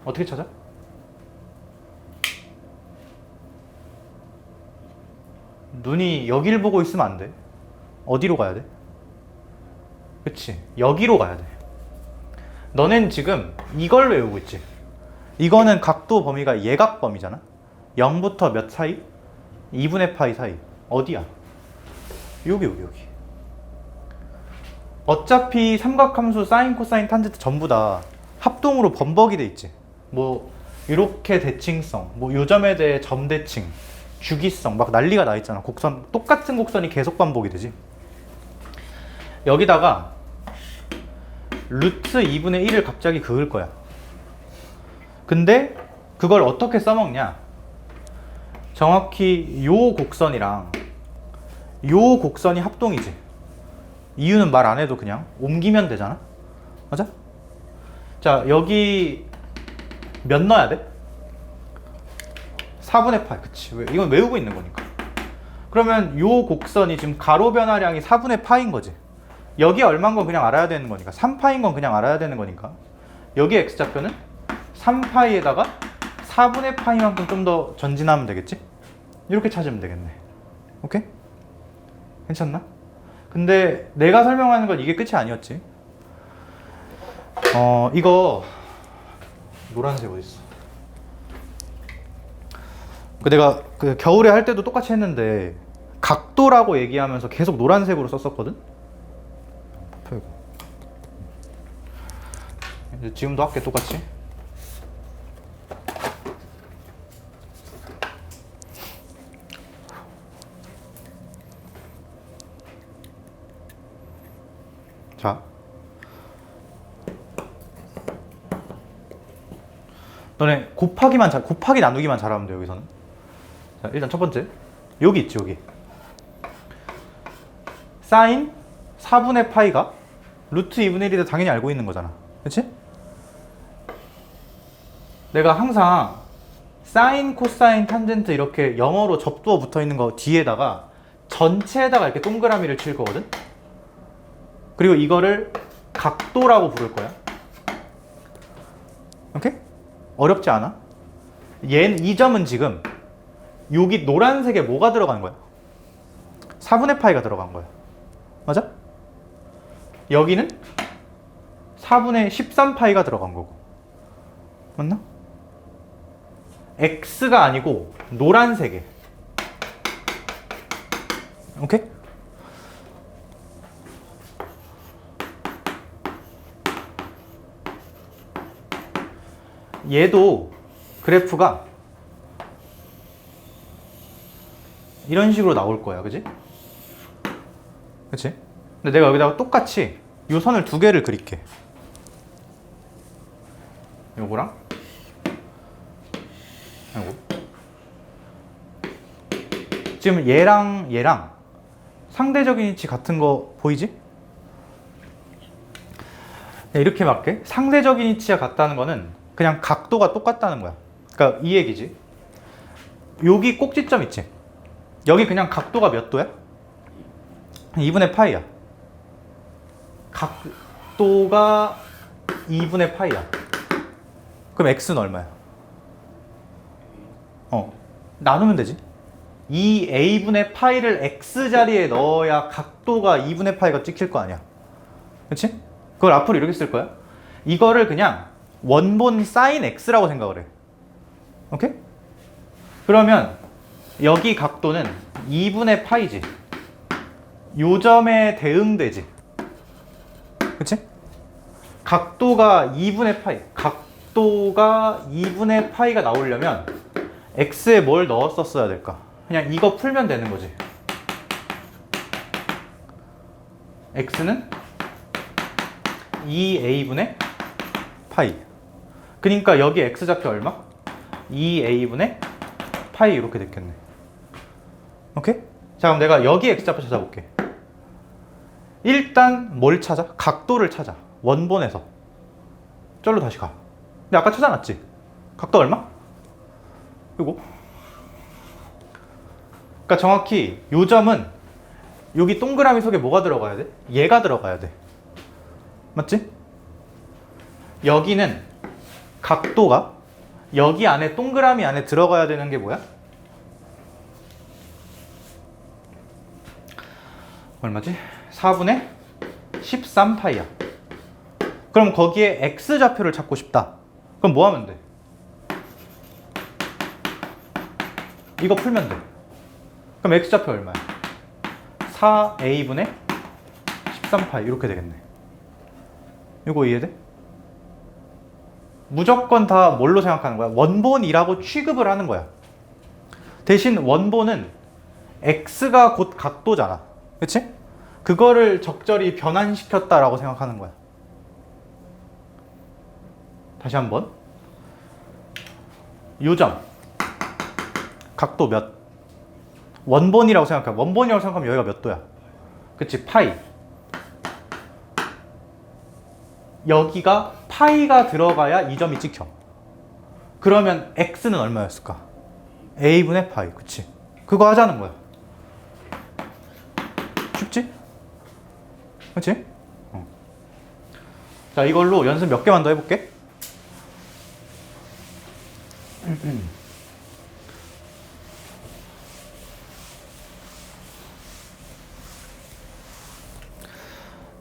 어떻게 찾아? 눈이 여길 보고 있으면 안 돼. 어디로 가야 돼? 그치? 여기로 가야 돼. 너넨 지금 이걸 외우고 있지. 이거는 각도 범위가 예각 범위잖아. 0부터 몇 사이? 2분의 파이 사이. 어디야? 여기. 어차피 삼각함수 사인, 코사인, 탄젠트 전부 다 합동으로 범벅이 돼 있지. 뭐 이렇게 대칭성, 뭐 요점에 대해 점대칭, 주기성 막 난리가 나 있잖아. 곡선, 똑같은 곡선이 계속 반복이 되지. 여기다가 루트 2분의 1을 갑자기 그을 거야. 근데 그걸 어떻게 써먹냐? 정확히 요 곡선이랑 요 곡선이 합동이지. 이유는 말 안 해도 그냥 옮기면 되잖아. 맞아? 자, 여기 몇 넣어야 돼? 4분의 파이. 그치. 이건 외우고 있는 거니까. 그러면 요 곡선이 지금 가로 변화량이 4분의 파인 거지. 여기 얼마인 건 그냥 알아야 되는 거니까. 3파인 건 그냥 알아야 되는 거니까. 여기 x좌표는 3파이에다가 4분의 파이만큼 좀 더 전진하면 되겠지? 이렇게 찾으면 되겠네. 오케이? 괜찮나? 근데 내가 설명하는 건 이게 끝이 아니었지. 이거 노란색 어딨어? 내가 겨울에 할 때도 똑같이 했는데 각도라고 얘기하면서 계속 노란색으로 썼었거든? 이제 지금도 할게 똑같이. 자, 너네 곱하기 나누기만 잘하면 돼. 여기서는. 자, 일단 첫 번째 여기 있지. 여기 사인 4분의 파이가 루트 2분의 1이다 당연히 알고 있는 거잖아. 그치? 내가 항상 사인, 코사인, 탄젠트 이렇게 영어로 접두어 붙어 있는 거 뒤에다가 전체에다가 이렇게 동그라미를 칠 거거든. 그리고 이거를 각도라고 부를 거야. 오케이? 어렵지 않아? 이 점은 지금 여기 노란색에 뭐가 들어간 거야? 4분의 파이가 들어간 거야. 맞아? 여기는 4분의 13파이가 들어간 거고. 맞나? X가 아니고 노란색에. 오케이? 얘도 그래프가 이런 식으로 나올 거야. 그지? 그치? 근데 내가 여기다가 똑같이 이 선을 두 개를 그릴게. 요거랑 요거. 지금 얘랑 상대적인 위치 같은 거 보이지? 이렇게 맞게 상대적인 위치가 같다는 거는 그냥 각도가 똑같다는 거야. 그러니까 이 얘기지. 여기 꼭지점 있지? 여기 그냥 각도가 몇 도야? 2분의 파이야. 각도가 2분의 파이야. 그럼 x는 얼마야? 나누면 되지. 2a분의 파이를 x자리에 넣어야 각도가 2분의 파이가 찍힐 거 아니야. 그치? 그걸 앞으로 이렇게 쓸 거야. 이거를 그냥 원본 사인 x라고 생각을 해. 오케이? 그러면 여기 각도는 2분의 파이지. 요 점에 대응되지. 그치? 각도가 2분의 파이. 각도가 2분의 파이가 나오려면 x에 뭘 넣었었어야 될까? 그냥 이거 풀면 되는 거지. x는 2a분의 파이. 그러니까 여기 x좌표 얼마? 2a분의 파이 이렇게 됐겠네. 오케이? 자, 그럼 내가 여기 x좌표 찾아볼게. 일단 뭘 찾아? 각도를 찾아. 원본에서. 저기로 다시 가. 근데 아까 찾아놨지? 각도 얼마? 이거. 그러니까 정확히 요 점은 여기 동그라미 속에 뭐가 들어가야 돼? 얘가 들어가야 돼. 맞지? 여기는 각도가 여기 안에 동그라미 안에 들어가야 되는 게 뭐야? 얼마지? 4분의 13파이야. 그럼 거기에 x좌표를 찾고 싶다. 그럼 뭐 하면 돼? 이거 풀면 돼. 그럼 x좌표 얼마야? 4a분의 13파이 이렇게 되겠네. 이거 이해돼? 무조건 다 뭘로 생각하는 거야? 원본이라고 취급을 하는 거야. 대신 원본은 x가 곧 각도잖아. 그치? 그거를 적절히 변환시켰다라고 생각하는 거야. 다시 한번. 요점 각도 몇? 원본이라고 생각해. 원본이라고 생각하면 여기가 몇 도야? 그치? 파이. 여기가 파이가 들어가야 이 점이 찍혀. 그러면 x는 얼마였을까? a분의 파이. 그치? 그거 하자는 거야. 쉽지? 그치? 자, 이걸로 연습 몇 개만 더 해볼게.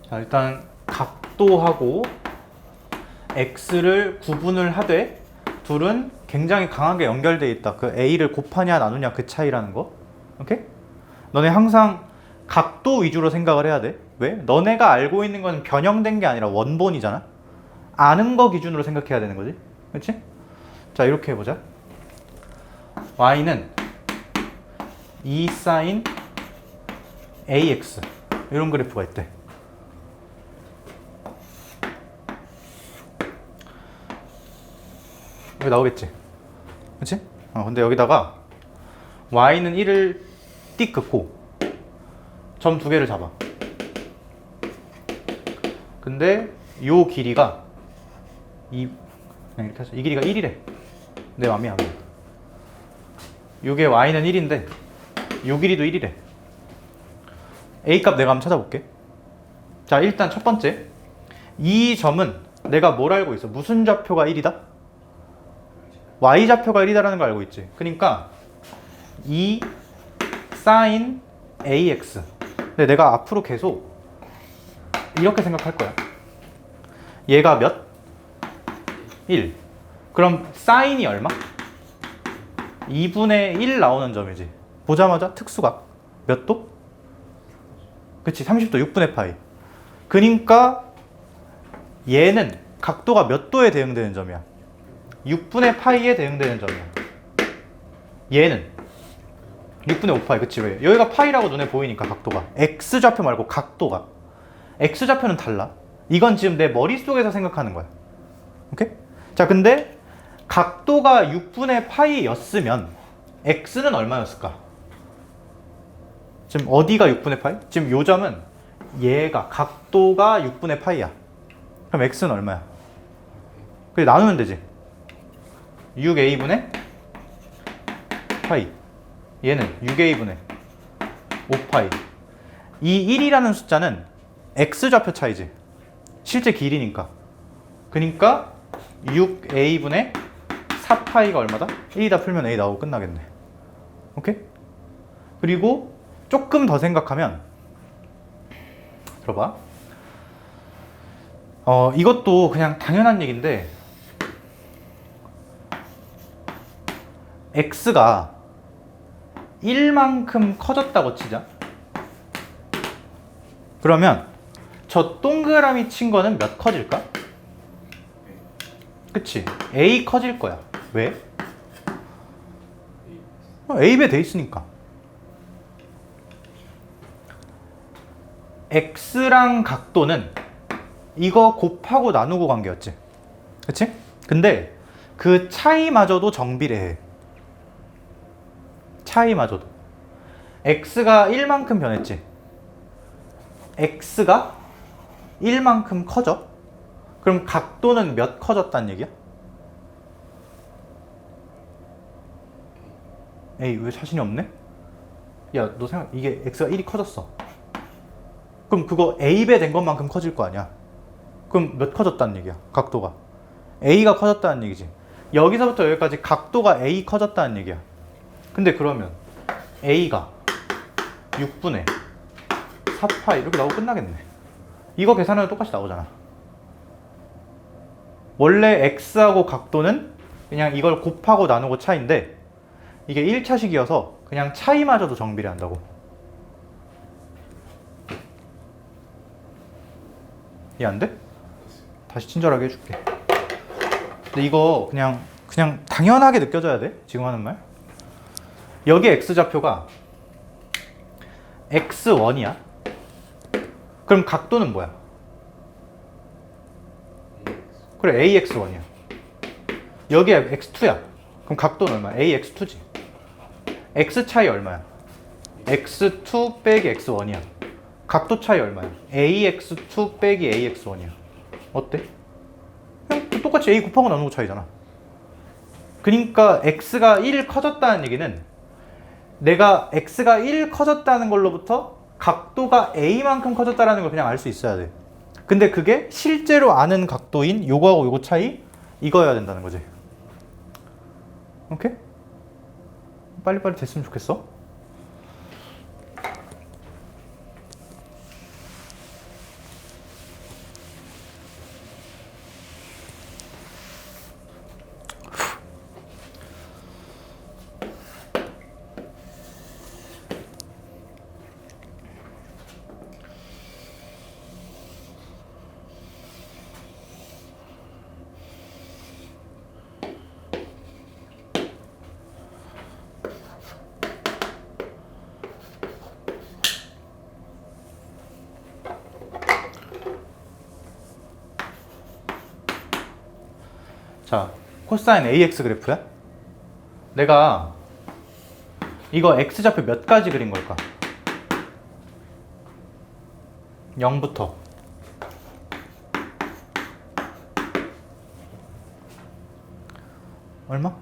자, 일단 각도하고 x를 구분을 하되 둘은 굉장히 강하게 연결되어 있다. 그 a를 곱하냐 나누냐 그 차이라는 거. 오케이? 너네 항상 각도 위주로 생각을 해야 돼. 왜? 너네가 알고 있는 건 변형된 게 아니라 원본이잖아. 아는 거 기준으로 생각해야 되는 거지. 그렇지? 자, 이렇게 해보자. y는 2 sin ax 이런 그래프가 있대. 여기 나오겠지? 그치? 근데 여기다가 y는 1을 띡 긋고 점 두 개를 잡아. 근데 요 길이가 그냥 이렇게 하자. 이 길이가 1이래. 내 맘이 안 돼. 요게 y는 1인데 요 길이도 1이래. a 값 내가 한번 찾아볼게. 자, 일단 첫 번째, 이 점은 내가 뭘 알고 있어? 무슨 좌표가 1이다? y좌표가 1이다라는 걸 알고 있지. 그러니까 2 sin ax. 근데 내가 앞으로 계속 이렇게 생각할 거야. 얘가 몇? 1. 그럼 sin이 얼마? 2분의 1 나오는 점이지. 보자마자 특수각. 몇 도? 그치, 30도 6분의 파이. 그러니까 얘는 각도가 몇 도에 대응되는 점이야? 6분의 파이에 대응되는 점이야. 얘는 6분의 5파이. 그치? 왜? 여기가 파이라고 눈에 보이니까 각도가. x좌표 말고 각도가. x좌표는 달라. 이건 지금 내 머릿속에서 생각하는 거야. 오케이? 자, 근데 각도가 6분의 파이였으면 x는 얼마였을까? 지금 어디가 6분의 파이? 지금 요 점은 얘가 각도가 6분의 파이야. 그럼 x는 얼마야? 그래, 나누면 되지. 6a분의 파이. 얘는 6a분의 5파이. 이 1이라는 숫자는 x좌표 차이지. 실제 길이니까. 그러니까 6a분의 4파이가 얼마다? 1이다 풀면 a 나오고 끝나겠네. 오케이? 그리고 조금 더 생각하면 들어봐. 이것도 그냥 당연한 얘기인데 x가 1만큼 커졌다고 치자. 그러면 저 동그라미 친 거는 몇 커질까? 그치? a 커질 거야. 왜? a배 돼 있으니까. x랑 각도는 이거 곱하고 나누고 관계였지. 그치? 근데 그 차이마저도 정비례해. 차이마저도. x가 1만큼 변했지. x가 1만큼 커져? 그럼 각도는 몇 커졌다는 얘기야? 에이, 왜 자신이 없네? 야, 너 생각, 이게 x가 1이 커졌어. 그럼 그거 a배 된 것만큼 커질 거 아니야? 그럼 몇 커졌다는 얘기야? 각도가. a가 커졌다는 얘기지. 여기서부터 여기까지 각도가 a 커졌다는 얘기야. 근데 그러면 a가 6분의 4파이 이렇게 나오고 끝나겠네. 이거 계산해도 똑같이 나오잖아. 원래 x하고 각도는 그냥 이걸 곱하고 나누고 차이인데 이게 1차식이어서 그냥 차이마저도 정비례 한다고. 이해 안 돼? 다시 친절하게 해줄게. 근데 이거 그냥 당연하게 느껴져야 돼. 지금 하는 말. 여기 x좌표가 x1이야. 그럼 각도는 뭐야? 그래, ax1이야. 여기에 x2야. 그럼 각도는 얼마야? ax2지. x 차이 얼마야? x2 빼기 x1이야. 각도 차이 얼마야? ax2 빼기 ax1이야. 어때? 이것도 똑같이 a 곱하고 나누는 거 차이잖아. 그러니까 x가 1 커졌다는 얘기는 내가 x가 1 커졌다는 걸로부터 각도가 a만큼 커졌다는 걸 그냥 알 수 있어야 돼. 근데 그게 실제로 아는 각도인 요거하고 요거 차이 이거여야 된다는 거지. 오케이? 빨리빨리 됐으면 좋겠어. 자, 코사인 AX 그래프야? 내가 이거 X좌표 몇 가지 그린 걸까? 0부터 얼마?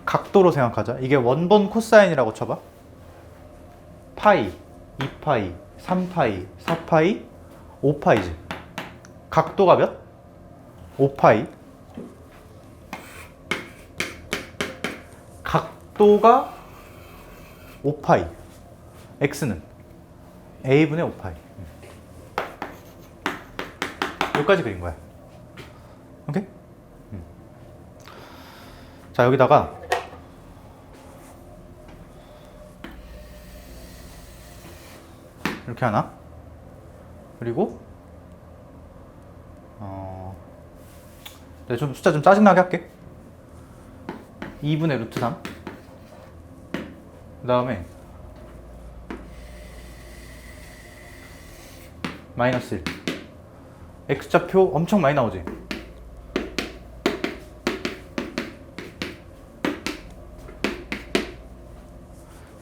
각도로 생각하자. 이게 원본 코사인이라고 쳐봐. 파이, 2파이, 3파이, 4파이, 5파이지. 각도가 몇? 5파이. 각도가 5파이. x는 a분의 5파이. 여기까지 그린 거야. 오케이? 자, 여기다가 이렇게 하나. 그리고 내가 좀 숫자 좀 짜증나게 할게. 2분의 루트 3. 그 다음에 마이너스 1. x좌표 엄청 많이 나오지?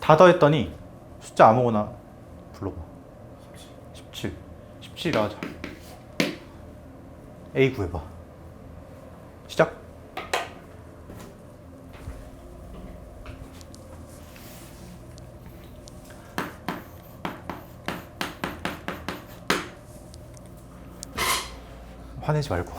다 더했더니 숫자 아무거나 불러봐. 17. 17이라 하자. A 구해봐. 시작. 화내지 말고.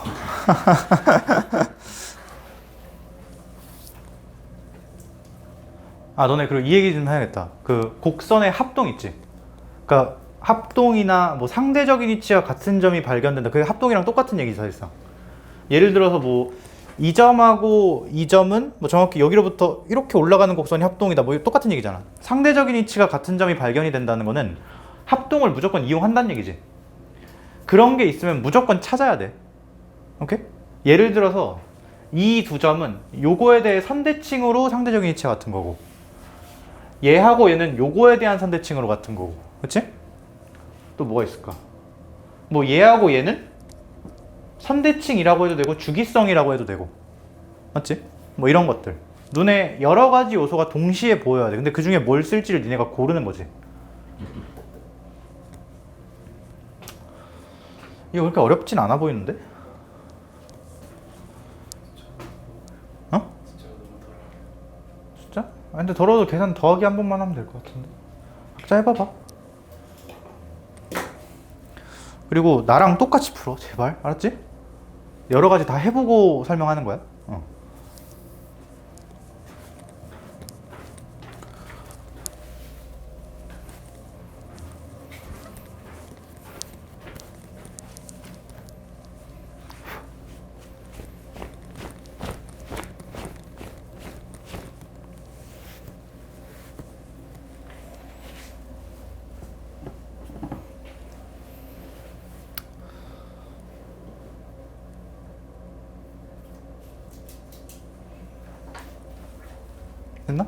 아, 너네 그리고 이 얘기 좀 해야겠다. 그 곡선의 합동 있지? 그러니까 합동이나 뭐 상대적인 위치와 같은 점이 발견된다. 그게 합동이랑 똑같은 얘기지 사실상. 예를 들어서 뭐 이 점하고 이 점은 뭐 정확히 여기로부터 이렇게 올라가는 곡선이 합동이다. 뭐 똑같은 얘기잖아. 상대적인 위치가 같은 점이 발견이 된다는 거는 합동을 무조건 이용한다는 얘기지. 그런 게 있으면 무조건 찾아야 돼. 오케이? 예를 들어서 이 두 점은 요거에 대해 선대칭으로 상대적인 위치가 같은 거고, 얘하고 얘는 요거에 대한 선대칭으로 같은 거고, 그치? 또 뭐가 있을까? 뭐 얘하고 얘는 선대칭이라고 해도 되고 주기성이라고 해도 되고, 맞지? 뭐 이런 것들. 눈에 여러 가지 요소가 동시에 보여야 돼. 근데 그 중에 뭘 쓸지를 니네가 고르는 거지. 이거 그렇게 어렵진 않아 보이는데? 어? 진짜? 아, 근데 더러워도 계산 더하기 한 번만 하면 될 것 같은데. 각자 해봐봐. 그리고 나랑 똑같이 풀어, 제발. 알았지? 여러 가지 다 해보고 설명하는 거야. 됐나?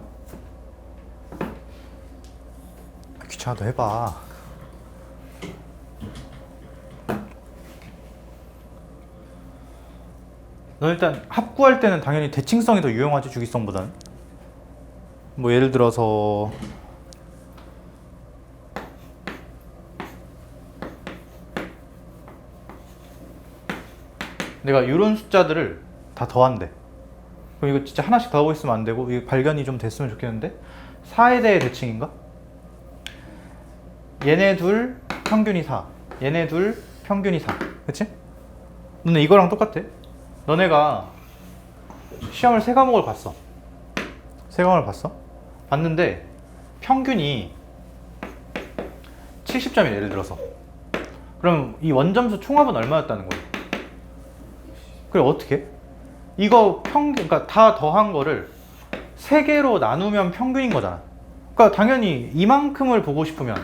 귀찮아도 해봐. 너 일단 합구할 때는 당연히 대칭성이 더 유용하지, 주기성보다는. 뭐 예를 들어서 내가 이런 숫자들을 다 더한대. 그럼 이거 진짜 하나씩 더하고 있으면 안 되고 이거 발견이 좀 됐으면 좋겠는데 4에 대해 대칭인가? 얘네 둘 평균이 4, 얘네 둘 평균이 4. 그치? 너네 이거랑 똑같아. 너네가 시험을 세 과목을 봤어. 세 과목을 봤어. 봤는데 평균이 70점이래, 예를 들어서. 그럼 이 원점수 총합은 얼마였다는 거야? 그래, 어떻게 해? 이거 그러니까 다 더한 거를 세 개로 나누면 평균인 거잖아. 그러니까 당연히 이만큼을 보고 싶으면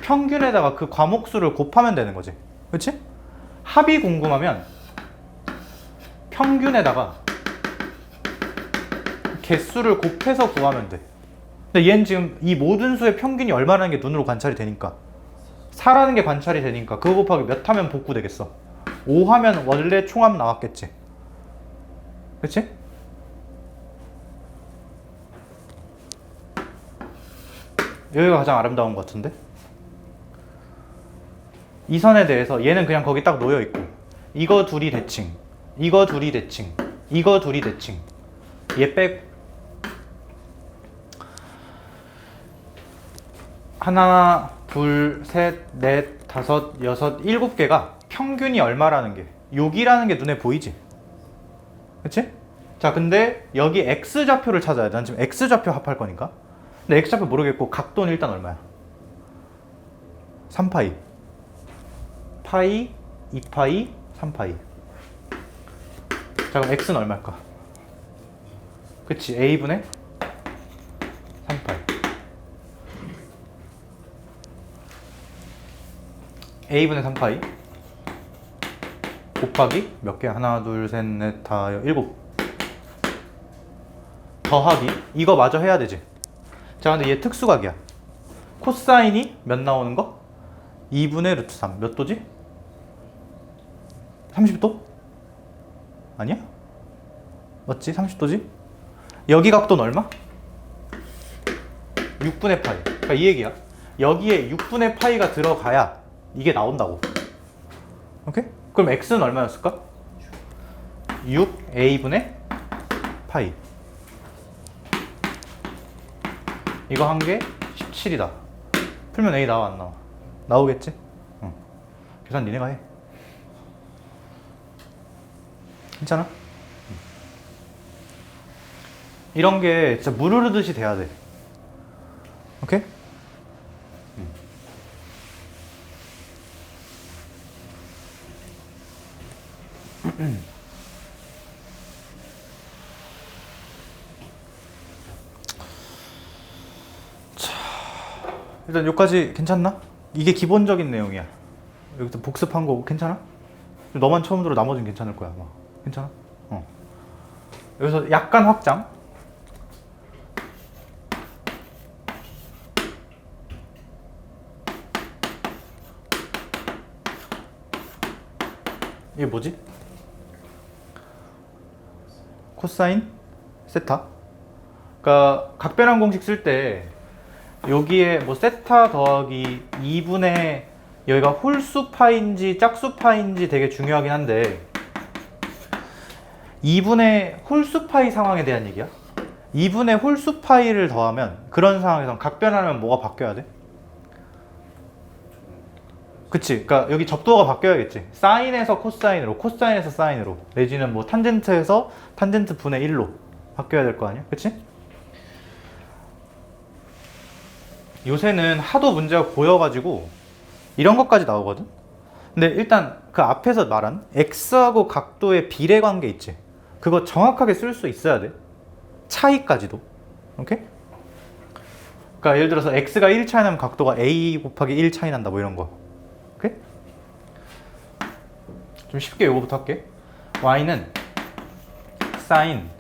평균에다가 그 과목 수를 곱하면 되는 거지. 그치? 합이 궁금하면 평균에다가 개수를 곱해서 구하면 돼. 근데 얘는 지금 이 모든 수의 평균이 얼마라는 게 눈으로 관찰이 되니까 4라는 게 관찰이 되니까 그거 곱하기 몇 하면 복구되겠어? 5 하면 원래 총합 나왔겠지. 그치? 여기가 가장 아름다운 것 같은데? 이 선에 대해서 얘는 그냥 거기 딱 놓여있고 이거 둘이 대칭, 이거 둘이 대칭, 이거 둘이 대칭, 얘 빼고 하나, 둘, 셋, 넷, 다섯, 여섯, 일곱 개가 평균이 얼마라는 게, 여기라는 게 눈에 보이지? 그치? 자, 근데 여기 X좌표를 찾아야 돼. 난 지금 X좌표 합할 거니까. 근데 X좌표 모르겠고 각도는 일단 얼마야? 3파이. 파이, 2파이, 3파이. 자, 그럼 X는 얼마일까? 그치, A분의 3파이. A분의 3파이 곱하기 몇 개? 하나, 둘, 셋, 넷, 다, 일곱. 더하기 이거 마저 해야 되지. 자, 근데 얘 특수각이야. 코사인이 몇 나오는 거? 2분의 루트 3. 몇 도지? 30도? 아니야? 맞지? 30도지? 여기 각도는 얼마? 6분의 파이. 그러니까 이 얘기야. 여기에 6분의 파이가 들어가야 이게 나온다고. 오케이? 그럼 x는 얼마였을까? 6a분의 파이. 이거 한 개 17이다. 풀면 a 나와 안 나와? 나오겠지? 응. 계산 니네가 해. 괜찮아? 이런 게 진짜 물 흐르듯이 돼야 돼. 오케이? 자, 일단 여기까지 괜찮나? 이게 기본적인 내용이야. 여기서 복습한 거 괜찮아? 너만 처음 들어, 나머지는 괜찮을 거야 아마. 괜찮아? 여기서 약간 확장. 이게 뭐지? 코사인 세타. 그러니까 각변환 공식 쓸 때 여기에 뭐 세타 더하기 2분의 여기가 홀수 파인지 짝수 파인지 되게 중요하긴 한데 2분의 홀수 파이 상황에 대한 얘기야. 2분의 홀수 파이를 더하면 그런 상황에선 각변하면 뭐가 바뀌어야 돼? 그치. 그러니까 여기 접도가 바뀌어야겠지. 사인에서 코사인으로, 코사인에서 사인으로, 내지는 뭐 탄젠트에서 탄젠트 분의 1로 바뀌어야 될 거 아니야? 그치? 요새는 하도 문제가 고여가지고 이런 것까지 나오거든? 근데 일단 그 앞에서 말한 x하고 각도의 비례 관계 있지? 그거 정확하게 쓸 수 있어야 돼. 차이까지도. 오케이? 그러니까 예를 들어서 x가 1 차이 나면 각도가 a 곱하기 1 차이 난다 뭐 이런 거. 오케이? 좀 쉽게 요거부터 할게. y는 sin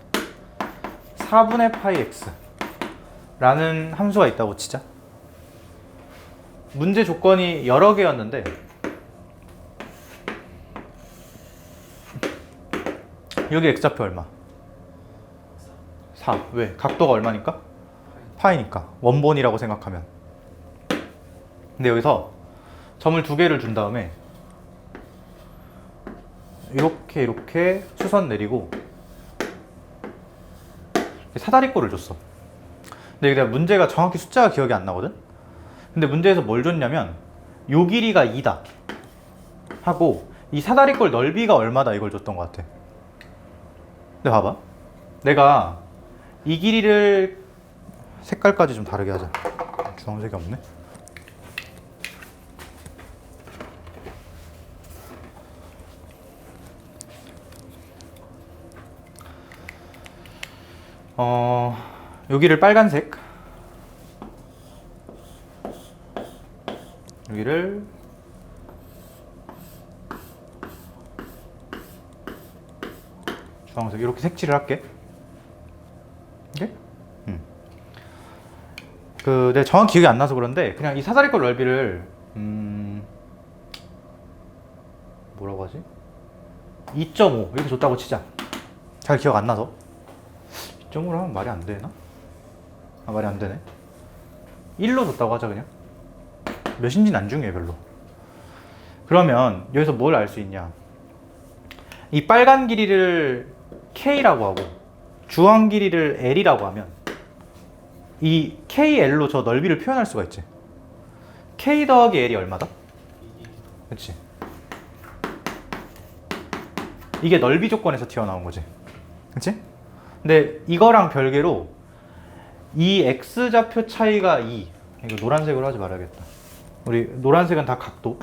4분의 파이 x 라는 함수가 있다고 치자. 문제 조건이 여러 개였는데 여기 x좌표 얼마? 4. 왜? 각도가 얼마니까? 파이니까. 원본이라고 생각하면. 근데 여기서 점을 두 개를 준 다음에 이렇게 수선 내리고 사다리꼴을 줬어. 근데 내가 문제가 정확히 숫자가 기억이 안 나거든? 근데 문제에서 뭘 줬냐면 요 길이가 2다 하고 이 사다리꼴 넓이가 얼마다 이걸 줬던 것 같아. 근데 봐봐, 내가 이 길이를 색깔까지 좀 다르게 하자. 주황색이 없네. 여기를 빨간색, 여기를 주황색, 이렇게 색칠을 할게. 오케이? 내가 정확히 기억이 안 나서 그런데 그냥 이 사다리꼴 넓이를 뭐라고 하지? 2.5 이렇게 줬다고 치자. 잘 기억 안 나서 2.5로 하면 말이 안 되나? 아, 말이 안 되네. 1로 줬다고 하자. 그냥 몇인지는 안 중요해 별로. 그러면 여기서 뭘 알 수 있냐, 이 빨간 길이를 K라고 하고 주황 길이를 L이라고 하면 이 KL로 저 넓이를 표현할 수가 있지. K 더하기 L이 얼마다? 그렇지. 이게 넓이 조건에서 튀어나온 거지. 그렇지? 근데 이거랑 별개로 이 X좌표 차이가 2, 이거 노란색으로 하지 말아야겠다. 우리 노란색은 다 각도.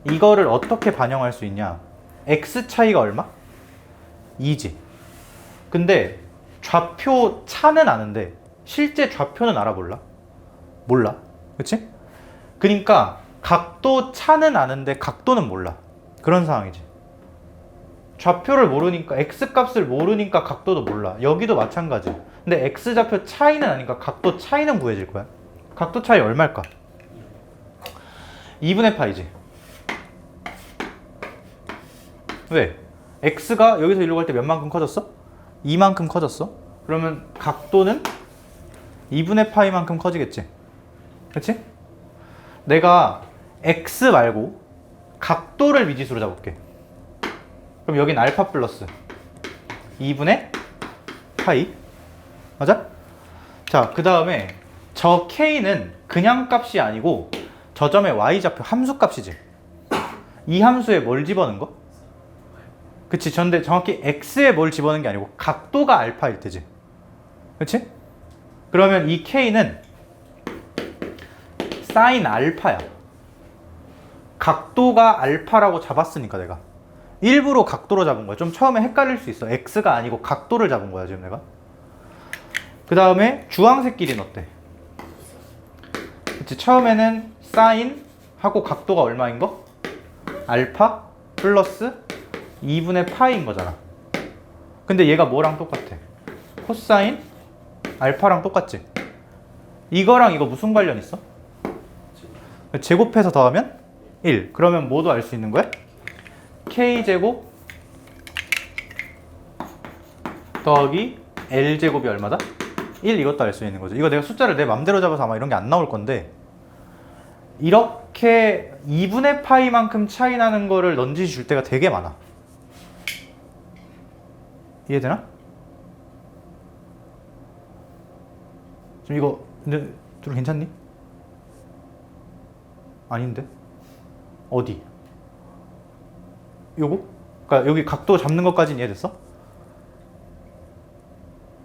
이거를 어떻게 반영할 수 있냐, X 차이가 얼마? 2지. 근데 좌표 차는 아는데 실제 좌표는 알아볼라? 몰라. 그치? 그러니까 각도 차는 아는데 각도는 몰라. 그런 상황이지. 좌표를 모르니까, X 값을 모르니까 각도도 몰라. 여기도 마찬가지. 근데 X 좌표 차이는 아니까 각도 차이는 구해질 거야. 각도 차이 얼마일까? 2분의 파이지. 왜? X가 여기서 이리로 갈 때 몇 만큼 커졌어? 2만큼 커졌어. 그러면 각도는 2분의 파이만큼 커지겠지. 그치? 내가 X 말고 각도를 미지수로 잡을게. 그럼 여긴 알파 플러스 2분의 파이. 맞아? 자, 그 다음에 저 K는 그냥 값이 아니고 저 점의 Y좌표 함수 값이지. 이 함수에 뭘 집어넣은 거? 그치? 근데 정확히 X에 뭘 집어넣은 게 아니고 각도가 알파일 테지. 그치? 그러면 이 K는 사인 알파야. 각도가 알파라고 잡았으니까 내가 일부러 각도로 잡은 거야. 좀 처음에 헷갈릴 수 있어. X가 아니고 각도를 잡은 거야 지금 내가. 그 다음에 주황색 길이는 어때? 그치? 처음에는 사인 하고 각도가 얼마인 거? 알파 플러스 2분의 파이인 거잖아. 근데 얘가 뭐랑 똑같아? 코사인 알파랑 똑같지? 이거랑 이거 무슨 관련 있어? 제곱해서 더하면 1. 그러면 뭐도 알 수 있는 거야? K제곱 더하기 L제곱이 얼마다? 1. 이것도 알 수 있는 거죠. 이거 내가 숫자를 내 맘대로 잡아서 아마 이런 게 안 나올 건데, 이렇게 2분의 파이만큼 차이 나는 거를 넌지시 줄 때가 되게 많아. 이해되나? 지금 이거 근데 둘 괜찮니? 아닌데? 어디? 요거? 그러니까 여기 각도 잡는 것까지는 이해됐어?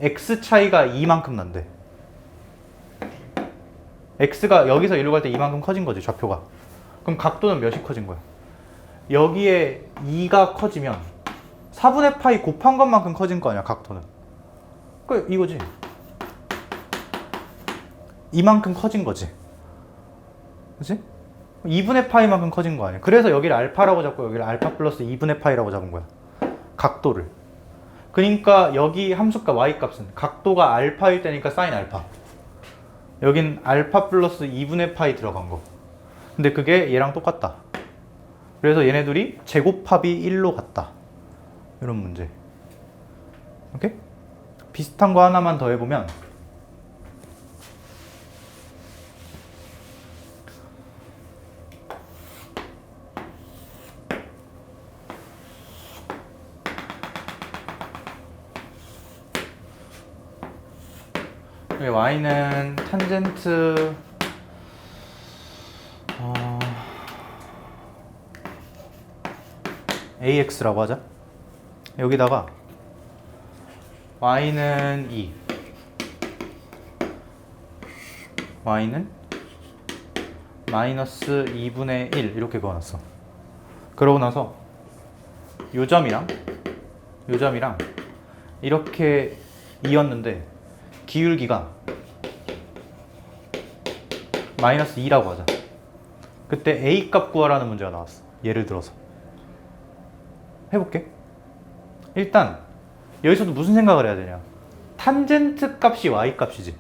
X 차이가 2만큼 난대. X가 여기서 이리로 갈 때 2만큼 커진 거지, 좌표가. 그럼 각도는 몇이 커진 거야? 여기에 2가 커지면 4분의 파이 곱한 것만큼 커진 거 아니야, 각도는. 그 이거지. 이만큼 커진 거지. 그치? 2분의 파이만큼 커진 거 아니야. 그래서 여기를 알파라고 잡고 여기를 알파 플러스 2분의 파이라고 잡은 거야. 각도를. 그러니까 여기 함수값 y값은 각도가 알파일 때니까 사인 알파. 여긴 알파 플러스 2분의 파이 들어간 거. 근데 그게 얘랑 똑같다. 그래서 얘네들이 제곱합이 1로 같다. 이런 문제. 오케이? 비슷한 거 하나만 더 해보면, 여기 y는 탄젠트 ax라고 하자. 여기다가 y는 2, y는 마이너스 2분의 1 이렇게 그어놨어. 그러고 나서 요 점이랑 이렇게 이었는데 기울기가 마이너스 2라고 하자. 그때 a 값 구하라는 문제가 나왔어. 예를 들어서 해볼게. 일단 여기서도 무슨 생각을 해야 되냐. 탄젠트 값이 y 값이지.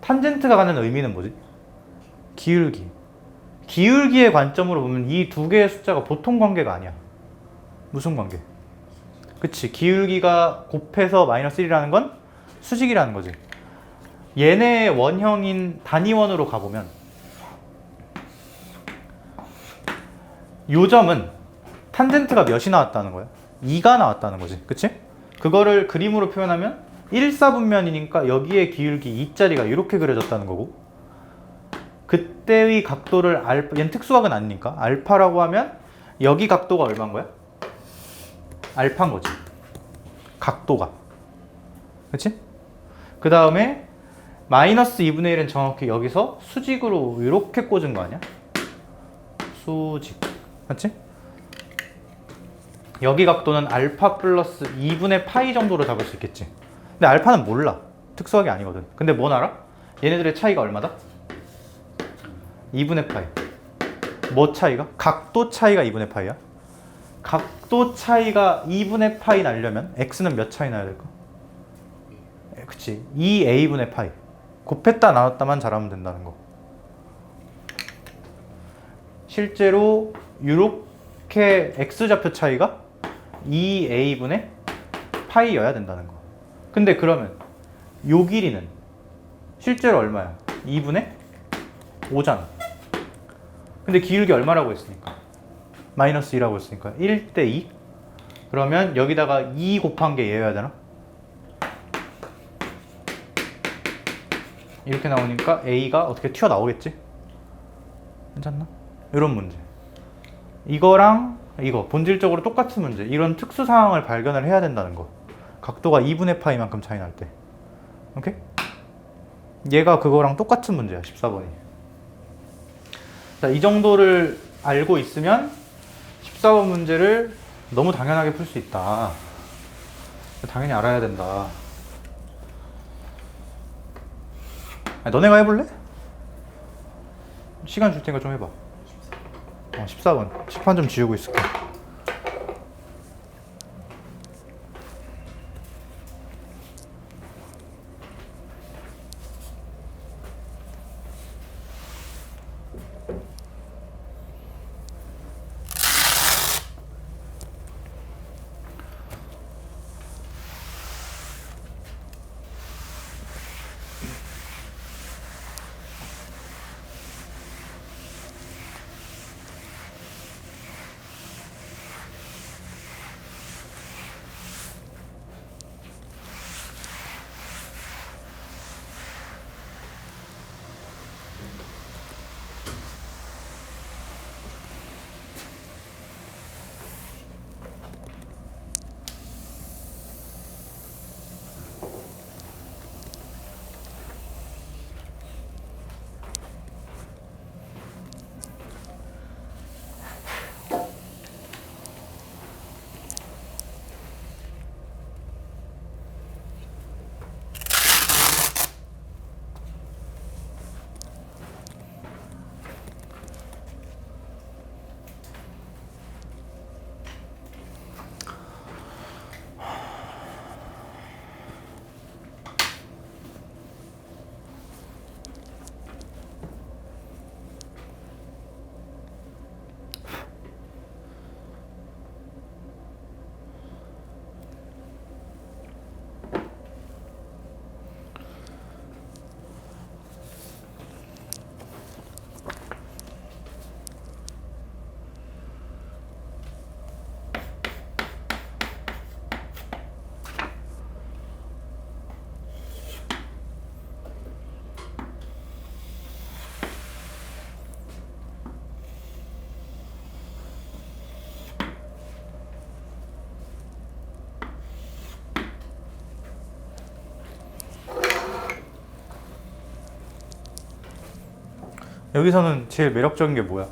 탄젠트가 갖는 의미는 뭐지? 기울기의 관점으로 보면 이 두 개의 숫자가 보통 관계가 아니야. 무슨 관계? 그치, 기울기가 곱해서 마이너스 1이라는 건 수직이라는 거지. 얘네 원형인 단위원으로 가보면 요 점은 탄젠트가 몇이 나왔다는 거야? 2가 나왔다는 거지. 그치? 그거를 그림으로 표현하면 1사분면이니까 여기에 기울기 2짜리가 이렇게 그려졌다는 거고, 그때의 각도를 얘는 특수각은 아니니까 알파라고 하면 여기 각도가 얼마인 거야? 알파인 거지. 각도가. 그치? 그 다음에 마이너스 2분의 1은 정확히 여기서 수직으로 이렇게 꽂은 거 아니야? 수직. 맞지? 여기 각도는 알파 플러스 2분의 파이 정도로 잡을 수 있겠지. 근데 알파는 몰라. 특수각이 아니거든. 근데 뭔 알아? 얘네들의 차이가 얼마다? 2분의 파이. 뭐 차이가? 각도 차이가 2분의 파이야. 각도 차이가 2분의 파이 나려면 x는 몇 차이 나야 될까? 그치, 2a분의 파이. 곱했다 나눴다만 잘하면 된다는 거. 실제로 이렇게 x좌표 차이가 2a분의 파이여야 된다는 거. 근데 그러면 요 길이는 실제로 얼마야? 2분의 5잖아. 근데 기울기 얼마라고 했으니까? 마이너스 2라고 했으니까 1대 2? 그러면 여기다가 2 곱한 게 얘여야 되나? 이렇게 나오니까 a가 어떻게 튀어나오겠지? 괜찮나? 이런 문제. 이거랑 이거 본질적으로 똑같은 문제. 이런 특수 상황을 발견을 해야 된다는 거. 각도가 2분의 파이만큼 차이 날 때. 오케이? 얘가 그거랑 똑같은 문제야. 14번이. 자, 이 정도를 알고 있으면 14번 문제를 너무 당연하게 풀 수 있다. 당연히 알아야 된다. 너네가 해볼래? 시간 줄 테니까 좀 해봐. 14번. 칠판 좀 지우고 있을게. 여기서는 제일 매력적인 게 뭐야?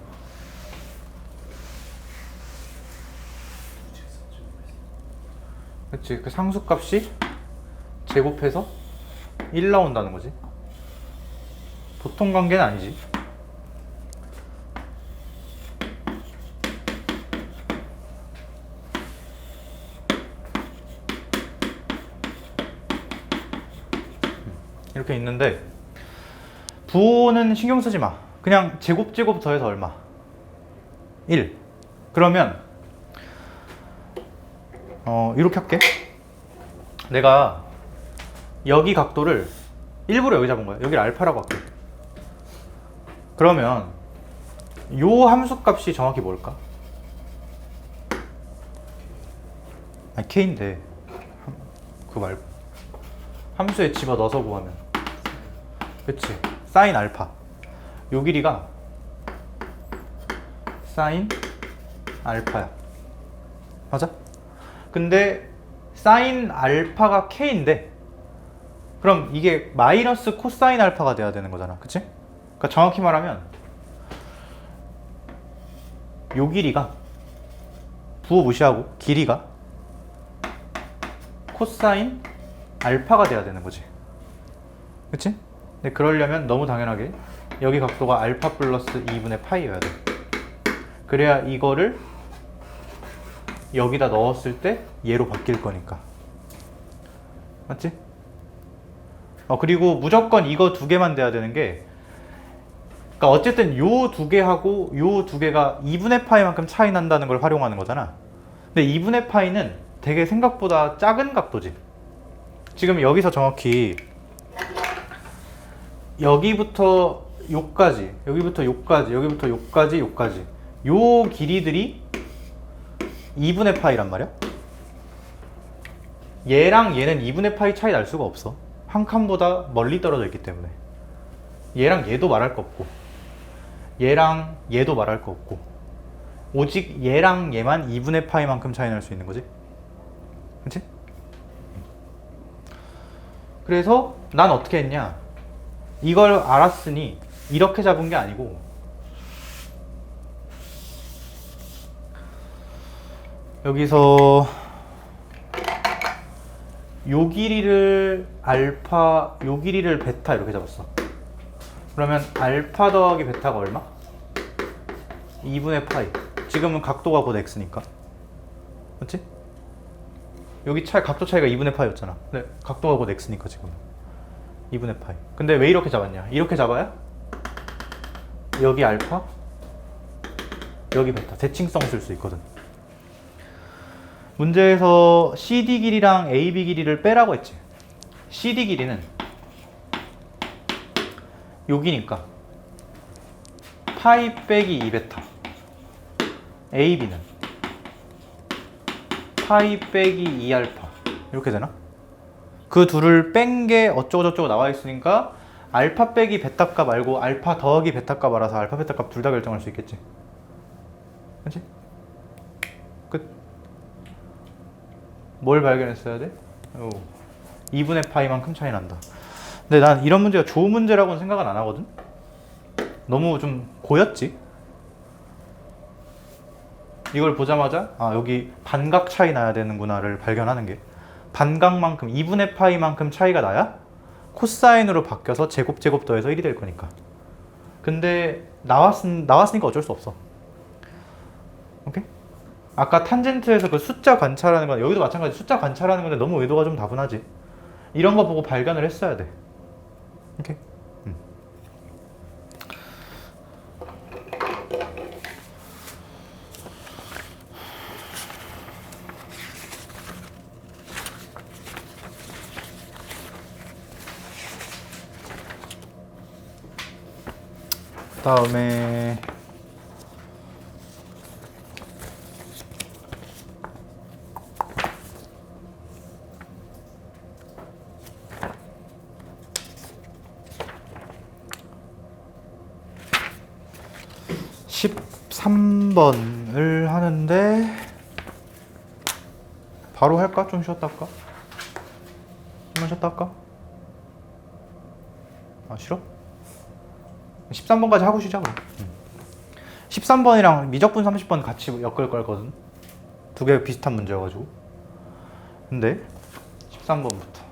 그치, 그 상수값이 제곱해서 1 나온다는 거지. 보통 관계는 아니지. 이렇게 있는데 부호는 신경 쓰지 마. 그냥 제곱 더해서 얼마? 1. 그러면 이렇게 할게. 내가 여기 각도를 일부러 여기 잡은 거야. 여기를 알파라고 할게. 그러면 요 함수 값이 정확히 뭘까? 아니 k인데 그거 말고 함수에 집어넣어서 구하면, 그치, 사인 알파. 요 길이가 사인 알파야. 맞아? 근데 사인 알파가 k인데 그럼 이게 마이너스 코사인 알파가 돼야 되는 거잖아. 그치? 그러니까 정확히 말하면 요 길이가, 부호 무시하고 길이가 코사인 알파가 돼야 되는 거지. 그치? 근데 그러려면 너무 당연하게 여기 각도가 알파 플러스 2분의 파이여야 돼. 그래야 이거를 여기다 넣었을 때 얘로 바뀔 거니까. 맞지? 그리고 무조건 이거 두 개만 돼야 되는 게, 그러니까 어쨌든 요 두 개하고 요 두 개가 2분의 파이만큼 차이 난다는 걸 활용하는 거잖아. 근데 2분의 파이는 되게 생각보다 작은 각도지. 지금 여기서 정확히 여기부터 요까지, 여기부터 요까지, 여기부터 요까지, 요까지 요 길이들이 2분의 파이란 말이야. 얘랑 얘는 2분의 파이 차이 날 수가 없어. 한 칸보다 멀리 떨어져 있기 때문에. 얘랑 얘도 말할 거 없고 얘랑 얘도 말할 거 없고 오직 얘랑 얘만 2분의 파이만큼 차이 날 수 있는 거지. 그치? 그래서 난 어떻게 했냐, 이걸 알았으니 이렇게 잡은 게 아니고 여기서 요 길이를 알파, 요 길이를 베타 이렇게 잡았어. 그러면 알파 더하기 베타가 얼마? 2분의 파이. 지금은 각도가 곧 x니까. 맞지? 여기 각도 차이가 2분의 파이였잖아. 근데 각도가 곧 x니까 지금은 2분의 파이. 근데 왜 이렇게 잡았냐? 이렇게 잡아야 여기 알파, 여기 베타. 대칭성 쓸 수 있거든. 문제에서 CD 길이랑 AB 길이를 빼라고 했지. CD 길이는 여기니까 파이 빼기 2베타. AB는 파이 빼기 2알파. 이렇게 되나? 그 둘을 뺀 게 어쩌고저쩌고 나와 있으니까 알파 빼기 베타 값 말고 알파 더하기 베타 값 알아서 알파 베타 값 둘 다 결정할 수 있겠지. 그치? 끝. 뭘 발견했어야 돼? 2분의 파이만큼 차이 난다. 근데 난 이런 문제가 좋은 문제라고는 생각은 안 하거든? 너무 좀 고였지? 이걸 보자마자 여기 반각 차이 나야 되는구나를 발견하는 게, 반각만큼 2분의 파이만큼 차이가 나야 코사인으로 바뀌어서 제곱 더해서 1이 될 거니까. 근데 나왔으니까 어쩔 수 없어. 오케이? 아까 탄젠트에서 그 숫자 관찰하는 건, 여기도 마찬가지. 숫자 관찰하는 건데 너무 의도가 좀 다분하지. 이런 거 보고 발견을 했어야 돼. 오케이? 다음에 13번을 하는데 바로 할까? 좀 쉬었다 할까? 좀만 쉬었다 할까? 싫어? 13번까지 하고 쉬자 그럼. 13번이랑 미적분 30번 같이 엮을 거거든. 두 개 비슷한 문제여가지고. 근데 13번부터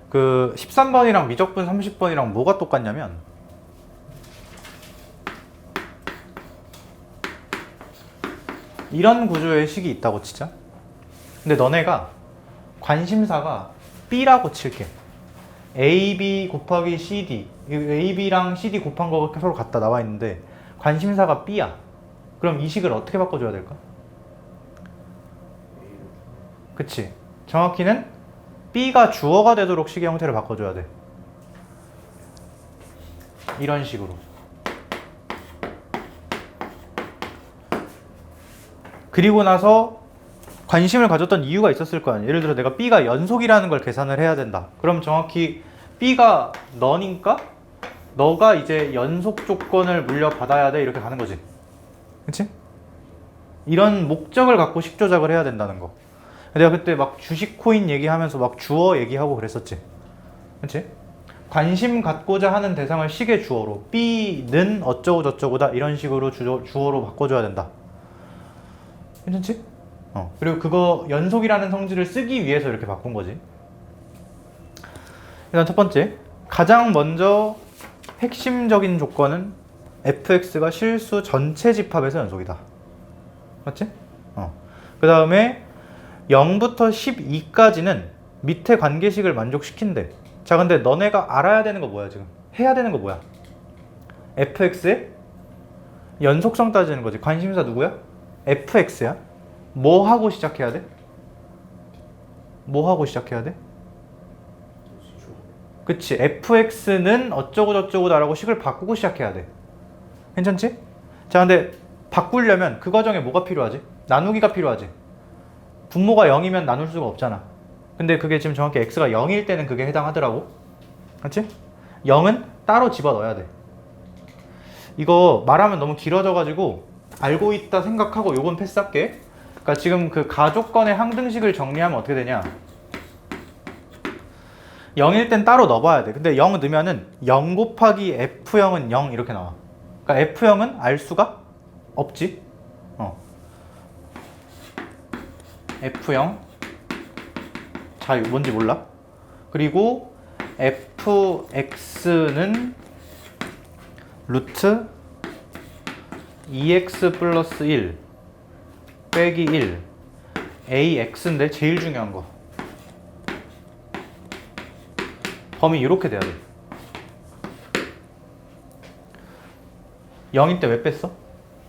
그 13번이랑 미적분 30번이랑 뭐가 똑같냐면 이런 구조의 식이 있다고 치자. 근데 너네가 관심사가 B라고 칠게. AB 곱하기 CD, AB랑 CD 곱한 거가 서로 같다 나와 있는데 관심사가 B야. 그럼 이 식을 어떻게 바꿔줘야 될까? 그치? 정확히는 B가 주어가 되도록 식의 형태를 바꿔줘야 돼. 이런 식으로. 그리고 나서 관심을 가졌던 이유가 있었을 거 아니야. 예를 들어 내가 B가 연속이라는 걸 계산을 해야 된다. 그럼 정확히 B가 너니까 너가 이제 연속 조건을 물려받아야 돼. 이렇게 가는 거지. 그치? 이런 목적을 갖고 식 조작을 해야 된다는 거. 내가 그때 막 주식 코인 얘기하면서 막 주어 얘기하고 그랬었지. 그치? 관심 갖고자 하는 대상을 식의 주어로 B는 어쩌고 저쩌고다 이런 식으로 주어로 바꿔줘야 된다. 괜찮지? 그리고 그거 연속이라는 성질을 쓰기 위해서 이렇게 바꾼 거지. 일단 첫 번째, 가장 먼저 핵심적인 조건은 fx가 실수 전체 집합에서 연속이다. 맞지? 그 다음에 0부터 12까지는 밑에 관계식을 만족시킨대. 자, 근데 너네가 알아야 되는 거 뭐야 지금? 해야 되는 거 뭐야? fx의 연속성 따지는 거지. 관심사 누구야? fx야. 뭐 하고 시작해야 돼? 뭐 하고 시작해야 돼? 그치. fx는 어쩌고 저쩌고다라고 식을 바꾸고 시작해야 돼. 괜찮지? 자, 근데 바꾸려면 그 과정에 뭐가 필요하지? 나누기가 필요하지. 분모가 0이면 나눌 수가 없잖아. 근데 그게 지금 정확히 x가 0일 때는 그게 해당하더라고. 그치? 0은 따로 집어넣어야 돼. 이거 말하면 너무 길어져가지고 알고 있다 생각하고 요건 패스할게. 그러니까 지금 그 가족건의 항등식을 정리하면 어떻게 되냐? 0일 땐 따로 넣어봐야 돼. 근데 0 넣으면은 0 곱하기 F0은 0 이렇게 나와. 그러니까 F0은 알 수가 없지. F0 자, 이거 뭔지 몰라. 그리고 fx는 루트 2x 플러스 1 빼기 1 ax인데 제일 중요한 거 범위 이렇게 돼야 돼. 0일 때 왜 뺐어?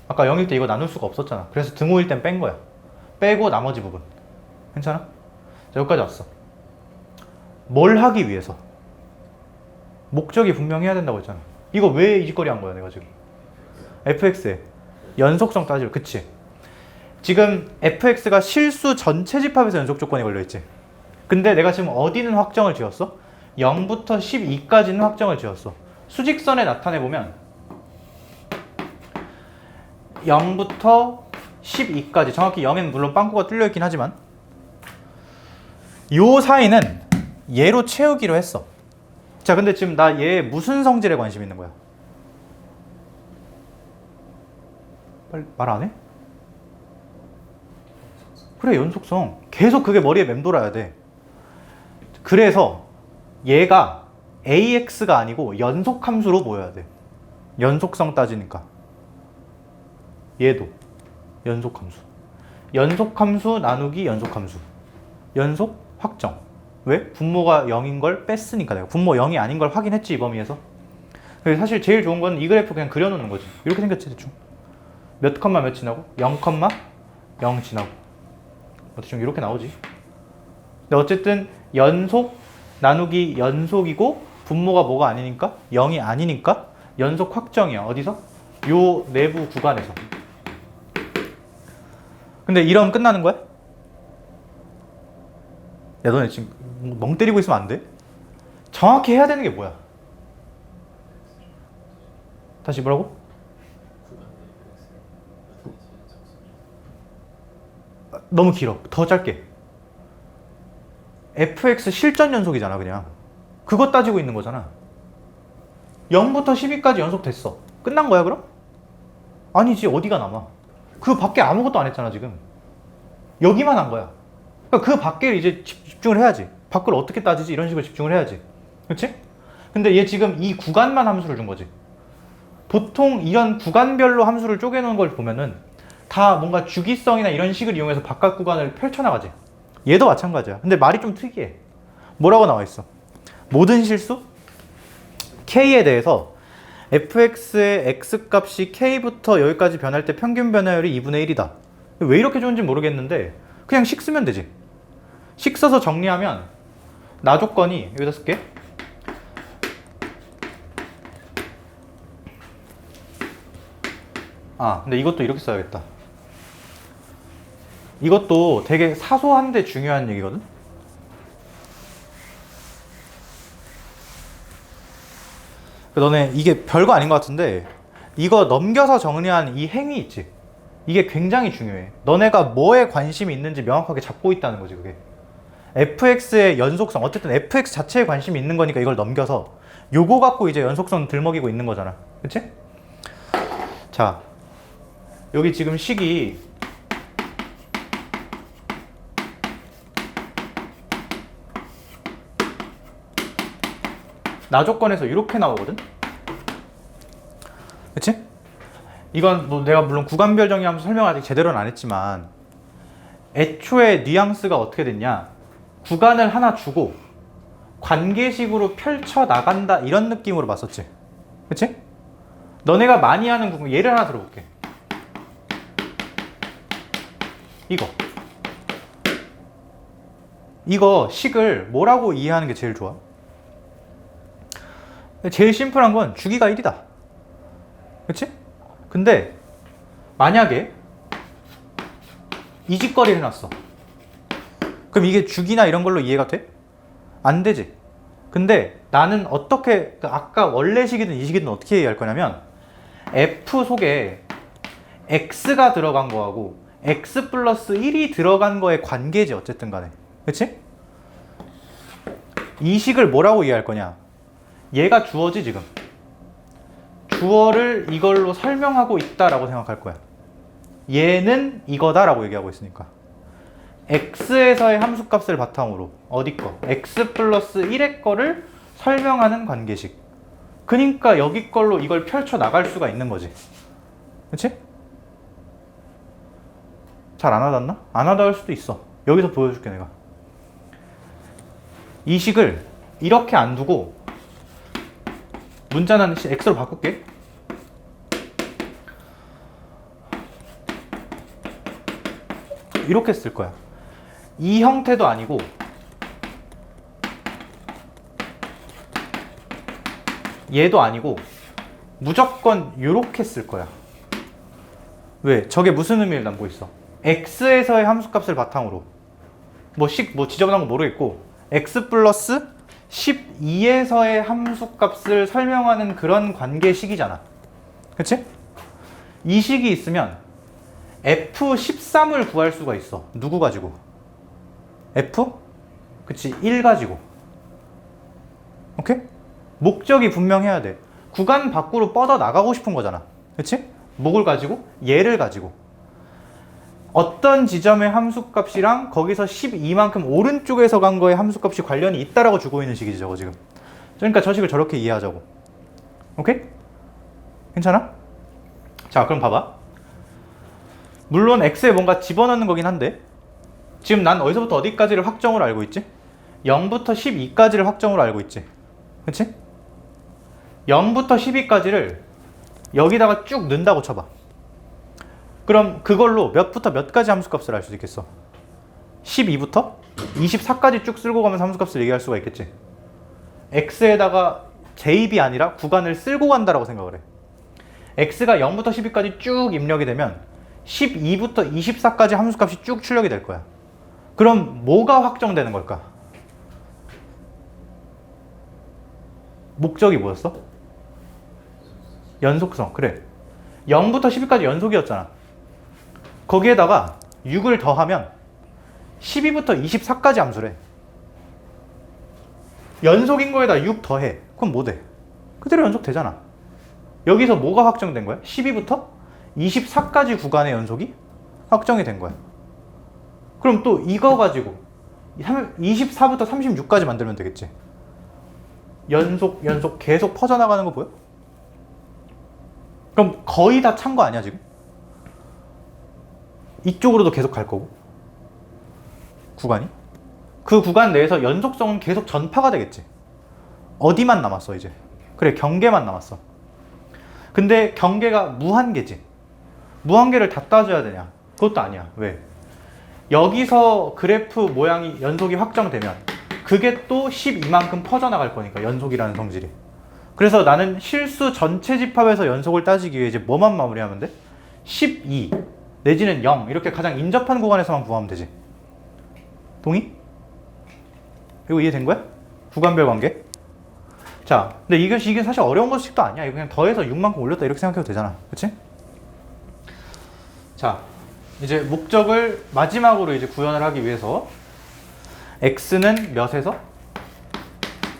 아까 0일 때 이거 나눌 수가 없었잖아. 그래서 등호일 땐 뺀 거야. 빼고 나머지 부분. 괜찮아? 자, 여기까지 왔어. 뭘 하기 위해서? 목적이 분명히 해야 된다고 했잖아. 이거 왜 이 짓거리 한 거야 내가 지금? fx의 연속성 따지려. 그치? 지금 fx가 실수 전체 집합에서 연속 조건이 걸려있지. 근데 내가 지금 어디는 확정을 지었어? 0부터 12까지는 확정을 지었어. 수직선에 나타내보면 0부터 12까지 정확히 0에는 물론 빵꾸가 뚫려있긴 하지만 요 사이는 얘로 채우기로 했어. 자, 근데 지금 나 얘 무슨 성질에 관심 있는 거야? 빨리 말 안 해? 그래, 연속성. 계속 그게 머리에 맴돌아야 돼. 그래서 얘가 AX가 아니고 연속함수로 보여야 돼. 연속성 따지니까. 얘도 연속함수. 연속함수 나누기 연속함수. 연속 확정. 왜? 분모가 0인 걸 뺐으니까. 내가 분모 0이 아닌 걸 확인했지, 이 범위에서. 사실 제일 좋은 건 이 그래프 그냥 그려놓는 거지. 이렇게 생겼지, 대충. 몇 컴마 몇 지나고? 0 컴마 0 지나고. 대충 이렇게 나오지. 근데 어쨌든 연속 나누기 연속이고 분모가 뭐가 아니니까 0이 아니니까 연속 확정이야. 어디서? 요 내부 구간에서. 근데 이러면 끝나는 거야? 야, 너네 지금 멍 때리고 있으면 안 돼? 정확히 해야 되는 게 뭐야? 다시 뭐라고? 너무 길어. 더 짧게. fx 실전 연속이잖아 그냥. 그거 따지고 있는 거잖아. 0부터 12까지 연속됐어. 끝난 거야 그럼? 아니지. 어디가 남아? 그 밖에 아무것도 안 했잖아 지금. 여기만 한 거야. 그러니까 그 밖에 이제 집중을 해야지. 밖을 어떻게 따지지? 이런 식으로 집중을 해야지. 그렇지? 근데 얘 지금 이 구간만 함수를 준 거지. 보통 이런 구간별로 함수를 쪼개놓은 걸 보면은 다 뭔가 주기성이나 이런 식을 이용해서 바깥 구간을 펼쳐나가지. 얘도 마찬가지야. 근데 말이 좀 특이해. 뭐라고 나와 있어? 모든 실수? K에 대해서 fx의 x값이 K부터 여기까지 변할 때 평균 변화율이 2분의 1이다. 왜 이렇게 좋은지 모르겠는데 그냥 식 쓰면 되지. 식 써서 정리하면 나 조건이 여기다 쓸게. 근데 이것도 이렇게 써야겠다. 이것도 되게 사소한데 중요한 얘기거든. 너네 이게 별거 아닌 것 같은데 이거 넘겨서 정리한 이 행위 있지? 이게 굉장히 중요해. 너네가 뭐에 관심이 있는지 명확하게 잡고 있다는 거지 그게. fx의 연속성, 어쨌든 fx 자체에 관심이 있는 거니까 이걸 넘겨서 요거 갖고 이제 연속성 들먹이고 있는 거잖아. 그치? 자, 여기 지금 식이 나 조건에서 이렇게 나오거든? 그치? 이건 뭐 내가 물론 구간별 정의하면서 설명 아직 제대로는 안 했지만 애초에 뉘앙스가 어떻게 됐냐? 구간을 하나 주고 관계식으로 펼쳐나간다 이런 느낌으로 봤었지. 그치? 너네가 많이 하는 구간 예를 하나 들어볼게. 이거 식을 뭐라고 이해하는 게 제일 좋아? 제일 심플한 건 주기가 1이다. 그치? 근데 만약에 이직거리 해놨어. 그럼 이게 주기나 이런 걸로 이해가 돼? 안 되지. 근데 나는 어떻게 아까 원래 식이든 이 식이든 어떻게 이해할 거냐면 f 속에 x가 들어간 거하고 x 플러스 1이 들어간 거의 관계지 어쨌든 간에. 그치? 이 식을 뭐라고 이해할 거냐? 얘가 주어지 지금. 주어를 이걸로 설명하고 있다라고 생각할 거야. 얘는 이거다라고 얘기하고 있으니까. x에서의 함수값을 바탕으로 어디 거? x 플러스 1의 거를 설명하는 관계식. 그러니까 여기 걸로 이걸 펼쳐 나갈 수가 있는 거지. 그치? 잘 안 와닿나? 안 와닿을 수도 있어. 여기서 보여줄게 내가. 이 식을 이렇게 안 두고 문자는 x로 바꿀게. 이렇게 쓸 거야. 이 형태도 아니고 얘도 아니고 무조건 이렇게 쓸 거야. 왜? 저게 무슨 의미를 담고 있어? x에서의 함수값을 바탕으로 뭐 지저분한 거 모르겠고 x 플러스 12에서의 함수값을 설명하는 그런 관계식이잖아. 그치? 이 식이 있으면 F13을 구할 수가 있어. 누구 가지고? F? 그치, 1 가지고. 오케이? 목적이 분명해야 돼. 구간 밖으로 뻗어 나가고 싶은 거잖아. 그치? 목을 가지고? 얘를 가지고. 어떤 지점의 함수값이랑 거기서 12만큼 오른쪽에서 간 거의 함수값이 관련이 있다라고 주고 있는 식이지 저거 지금. 그러니까 저 식을 저렇게 이해하자고. 오케이? 괜찮아? 자, 그럼 봐봐. 물론 x에 뭔가 집어넣는 거긴 한데 지금 난 어디서부터 어디까지를 확정으로 알고 있지? 0부터 12까지를 확정으로 알고 있지. 그치? 0부터 12까지를 여기다가 쭉 넣는다고 쳐봐. 그럼 그걸로 몇부터 몇까지 함수값을 알 수 있겠어? 12부터 24까지 쭉 쓸고 가면서 함수값을 얘기할 수가 있겠지. x에다가 대입이 아니라 구간을 쓸고 간다라고 생각을 해. x가 0부터 12까지 쭉 입력이 되면 12부터 24까지 함수값이 쭉 출력이 될 거야. 그럼 뭐가 확정되는 걸까? 목적이 뭐였어? 연속성. 그래. 0부터 12까지 연속이었잖아. 거기에다가 6을 더하면 12부터 24까지 함수래. 연속인 거에다 6 더해. 그럼 뭐 돼? 그대로 연속 되잖아. 여기서 뭐가 확정된 거야? 12부터 24까지 구간의 연속이 확정이 된 거야. 그럼 또 이거 가지고 24부터 36까지 만들면 되겠지. 연속 계속 퍼져나가는 거 보여? 그럼 거의 다 찬 거 아니야 지금? 이쪽으로도 계속 갈 거고 구간이? 그 구간 내에서 연속성은 계속 전파가 되겠지. 어디만 남았어 이제? 그래, 경계만 남았어. 근데 경계가 무한계지. 무한계를 다 따져야 되냐? 그것도 아니야. 왜? 여기서 그래프 모양이 연속이 확정되면 그게 또 12만큼 퍼져나갈 거니까, 연속이라는 성질이. 그래서 나는 실수 전체 집합에서 연속을 따지기 위해 이제 뭐만 마무리하면 돼? 12 내지는 0 이렇게 가장 인접한 구간에서만 구하면 되지. 동의? 이거 이해된 거야? 구간별 관계? 자, 근데 이게 사실 어려운 것식도 아니야. 이거 그냥 더해서 6만큼 올렸다 이렇게 생각해도 되잖아. 그치? 자, 이제 목적을 마지막으로 이제 구현을 하기 위해서 x는 몇에서?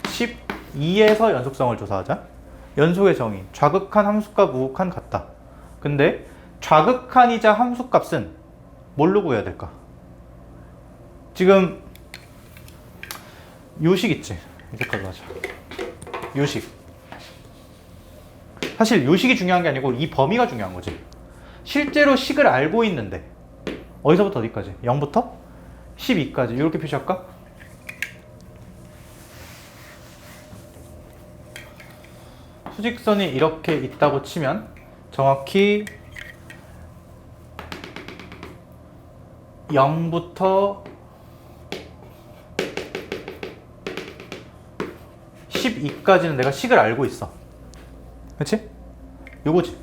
12에서 연속성을 조사하자. 연속의 정의, 좌극한 함수값, 우극한 같다. 근데 좌극한이자 함수값은 뭘로 구해야 될까? 지금 요식 있지? 이제까지 하자. 요식. 사실 요식이 중요한 게 아니고 이 범위가 중요한 거지. 실제로 식을 알고 있는데 어디서부터 어디까지? 0부터 12까지 이렇게 표시할까? 수직선이 이렇게 있다고 치면 정확히 0부터 12까지는 내가 식을 알고 있어. 그치? 요거지.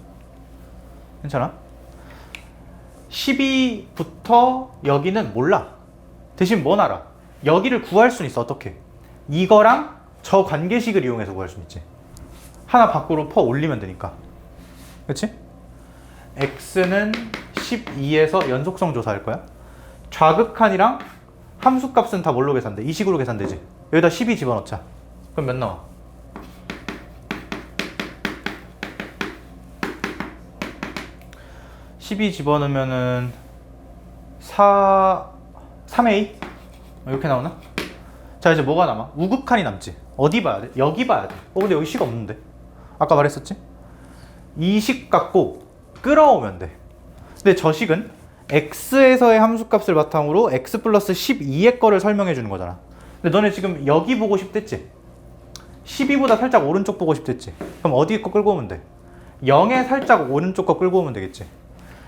괜찮아? 12부터 여기는 몰라. 대신 뭔 알아? 여기를 구할 수는 있어. 어떻게? 이거랑 저 관계식을 이용해서 구할 수는 있지. 하나 밖으로 퍼 올리면 되니까. 그치? x는 12에서 연속성 조사할 거야. 좌극한이랑 함수값은 다 뭘로 계산돼? 이 식으로 계산되지. 여기다 12 집어넣자. 그럼 몇 나와? 12 집어넣으면은 3a? 이렇게 나오나? 자, 이제 뭐가 남아? 우극한이 남지. 어디 봐야 돼? 여기 봐야 돼. 근데 여기 식 없는데? 아까 말했었지? 이 식 갖고 끌어오면 돼. 근데 저 식은 x에서의 함수값을 바탕으로 x 플러스 12의 거를 설명해 주는 거잖아. 근데 너네 지금 여기 보고 싶댔지? 12보다 살짝 오른쪽 보고 싶댔지? 그럼 어디 거 끌고 오면 돼? 0에 살짝 오른쪽 거 끌고 오면 되겠지?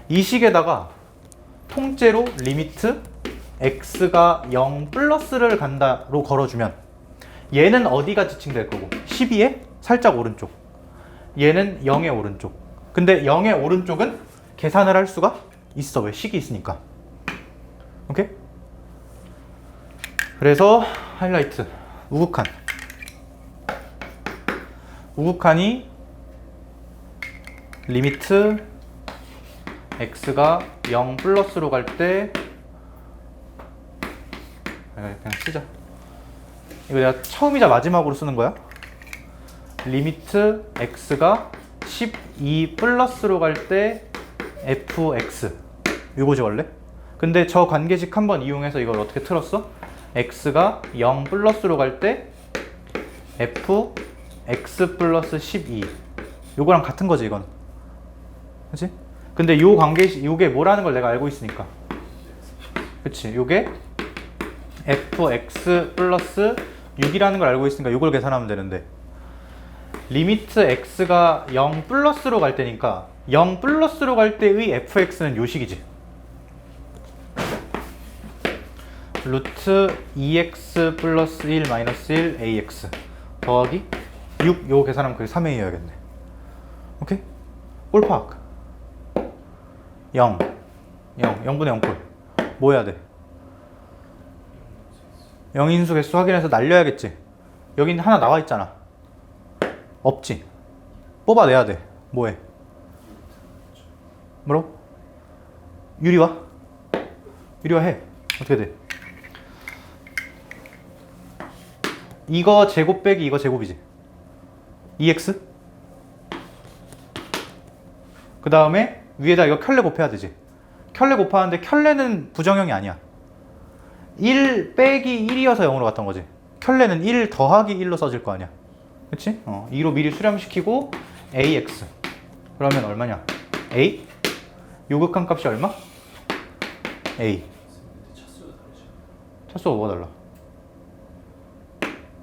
이 식에다가 통째로 리미트 x가 0 플러스를 간다로 걸어주면 얘는 어디가 지칭될 거고 12에 살짝 오른쪽, 얘는 0의 오른쪽. 근데 0의 오른쪽은 계산을 할 수가 있어. 왜? 식이 있으니까. 오케이? 그래서 하이라이트 우극한. 우극한이 리미트 x가 0 플러스로 갈 때 그냥 쓰자. 이거 내가 처음이자 마지막으로 쓰는 거야. 리미트 x가 12 플러스로 갈 때 fx. 이거지 원래. 근데 저 관계식 한번 이용해서 이걸 어떻게 틀었어? x가 0 플러스로 갈 때 fx 플러스 12. 요거랑 같은 거지 이건. 그치? 근데 요 관계식, 요게 뭐라는 걸 내가 알고 있으니까. 그치? 요게 fx 플러스 6이라는 걸 알고 있으니까 요걸 계산하면 되는데, 리미트 x가 0 플러스로 갈 때니까 0 플러스로 갈 때의 fx는 요 식이지. 루트 2x 플러스 1 마이너스 1 ax 더하기 6. 요거 계산하면 그게 3a여야겠네. 오케이? 꼴팍 0 0분의 0꼴 뭐 해야 돼? 0인수 개수 확인해서 날려야겠지. 여긴 하나 나와 있잖아. 없지. 뽑아내야 돼. 뭐해? 뭐라고? 유리화? 유리화 해. 어떻게 돼? 이거 제곱 빼기 이거 제곱이지. 2x? 그 다음에 위에다 이거 켤레 곱해야 되지. 켤레 곱하는데 켤레는 부정형이 아니야. 1 빼기 1이어서 0으로 갔던 거지. 켤레는 1 더하기 1로 써질 거 아니야. 그치? 2로 미리 수렴시키고 ax. 그러면 얼마냐? a? 요극한 값이 얼마? a. 차수가 뭐가 달라?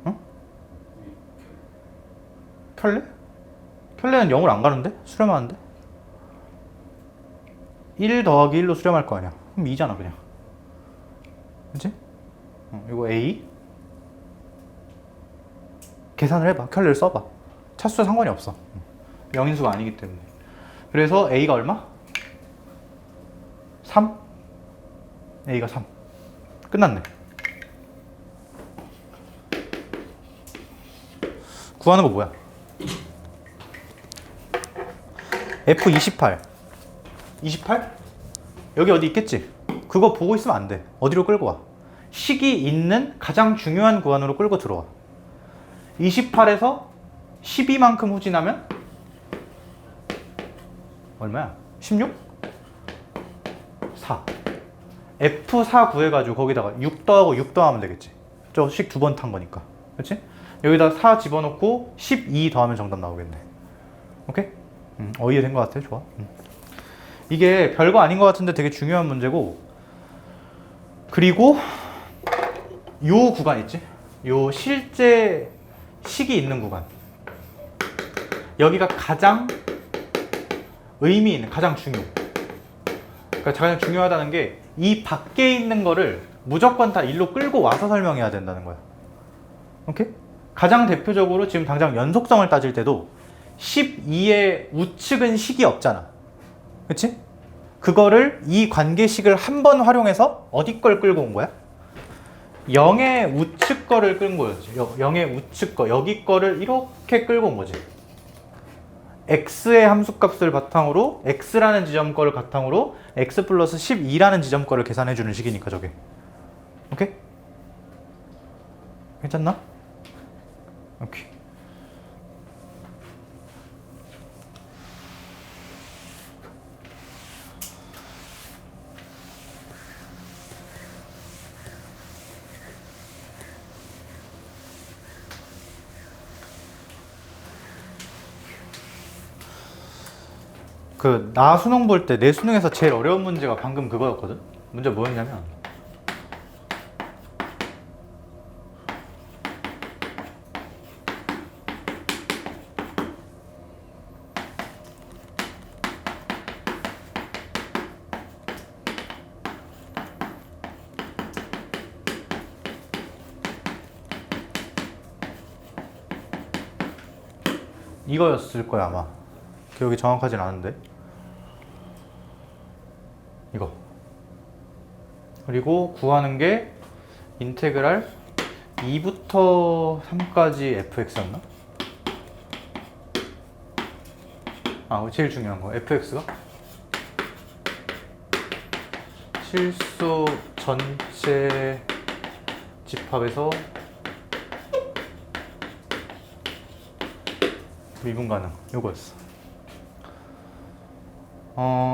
어? 켤레? 켤레는 0을 안 가는데? 수렴하는데? 1 더하기 1로 수렴할 거 아니야. 그럼 2잖아 그냥. 그치? 이거 a. 계산을 해봐. 켤레를 써봐. 차수와 상관이 없어. 영인수가 아니기 때문에. 그래서 a가 얼마? 3? a가 3. 끝났네. 구하는 거 뭐야? F28. 28? 여기 어디 있겠지? 그거 보고 있으면 안 돼. 어디로 끌고 와? 식이 있는 가장 중요한 구간으로 끌고 들어와. 28에서 12만큼 후진하면 얼마야? 16? 4. F4 구해가지고 거기다가 6 더하고 6 더하면 되겠지. 저 식 두 번 탄 거니까. 그렇지? 여기다 4 집어넣고 12 더하면 정답 나오겠네. 오케이? 이해된 것 같아. 좋아. 이게 별거 아닌 것 같은데 되게 중요한 문제고, 그리고 요 구간 있지? 요 실제 식이 있는 구간, 여기가 가장 의미 있는, 가장 중요. 그러니까 가장 중요하다는 게 이 밖에 있는 거를 무조건 다 일로 끌고 와서 설명해야 된다는 거야. 오케이? 가장 대표적으로 지금 당장 연속성을 따질 때도 12의 우측은 식이 없잖아. 그치? 그거를 이 관계식을 한 번 활용해서 어디 걸 끌고 온 거야? 0의 우측 거를 끌고 온 거였지. 0의 우측 거, 여기 거를 이렇게 끌고 온 거지. x의 함수값을 바탕으로, x라는 지점 거를 바탕으로 x 플러스 12라는 지점 거를 계산해 주는 식이니까 저게. 오케이? 괜찮나? 오케이. 나 수능 볼 때 내 수능에서 제일 어려운 문제가 방금 그거였거든? 문제 뭐였냐면, 이거였을 거야 아마. 기억이 정확하진 않은데. 이거. 그리고 구하는 게 인테그랄 2부터 3까지 fx였나? 제일 중요한 거. fx가 실수 전체 집합에서 미분 가능. 요거였어.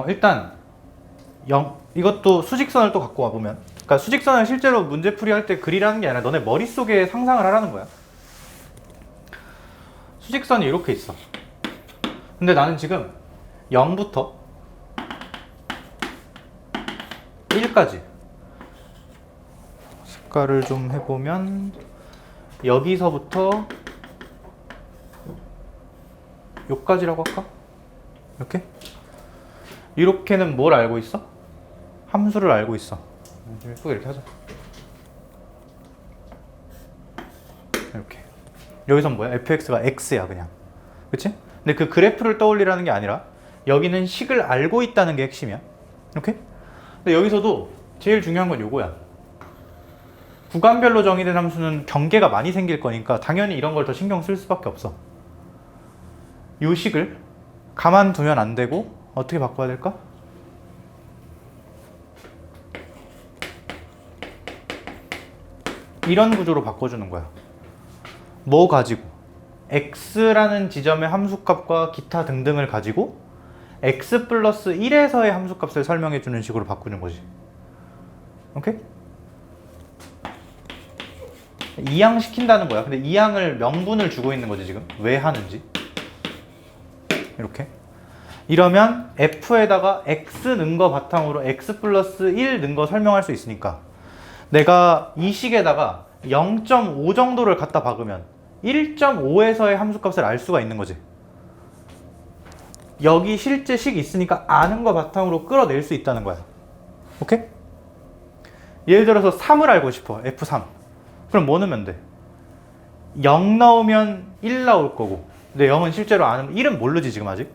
일단 이것도 수직선을 또 갖고 와보면, 그러니까 수직선을 실제로 문제풀이 할 때 그리라는 게 아니라 너네 머릿속에 상상을 하라는 거야. 수직선이 이렇게 있어. 근데 나는 지금 0부터 1까지 색깔을 좀 해보면, 여기서부터 요까지라고 할까? 이렇게는 뭘 알고 있어? 함수를 알고 있어. 또 이렇게 하자. 이렇게. 여기선 뭐야? fx가 x야 그냥. 그치? 근데 그 그래프를 떠올리라는 게 아니라 여기는 식을 알고 있다는 게 핵심이야. 이렇게? 근데 여기서도 제일 중요한 건 요거야. 구간별로 정의된 함수는 경계가 많이 생길 거니까 당연히 이런 걸 더 신경 쓸 수밖에 없어. 요 식을 가만두면 안 되고 어떻게 바꿔야 될까? 이런 구조로 바꿔주는 거야. 뭐 가지고? x라는 지점의 함수값과 기타 등등을 가지고 x 플러스 1에서의 함수값을 설명해주는 식으로 바꾸는 거지. 오케이? 이항시킨다는 거야. 근데 이항을 명분을 주고 있는 거지 지금. 왜 하는지. 이렇게. 이러면 f에다가 x 넣은 거 바탕으로 x 플러스 1 넣은 거 설명할 수 있으니까 내가 이 식에다가 0.5 정도를 갖다 박으면 1.5에서의 함수값을 알 수가 있는 거지. 여기 실제 식 있으니까 아는 거 바탕으로 끌어낼 수 있다는 거야. 오케이? 예를 들어서 3을 알고 싶어. F3. 그럼 뭐 넣으면 돼? 0 넣으면 1 나올 거고. 근데 0은 실제로 안 하면 1은 모르지 지금 아직.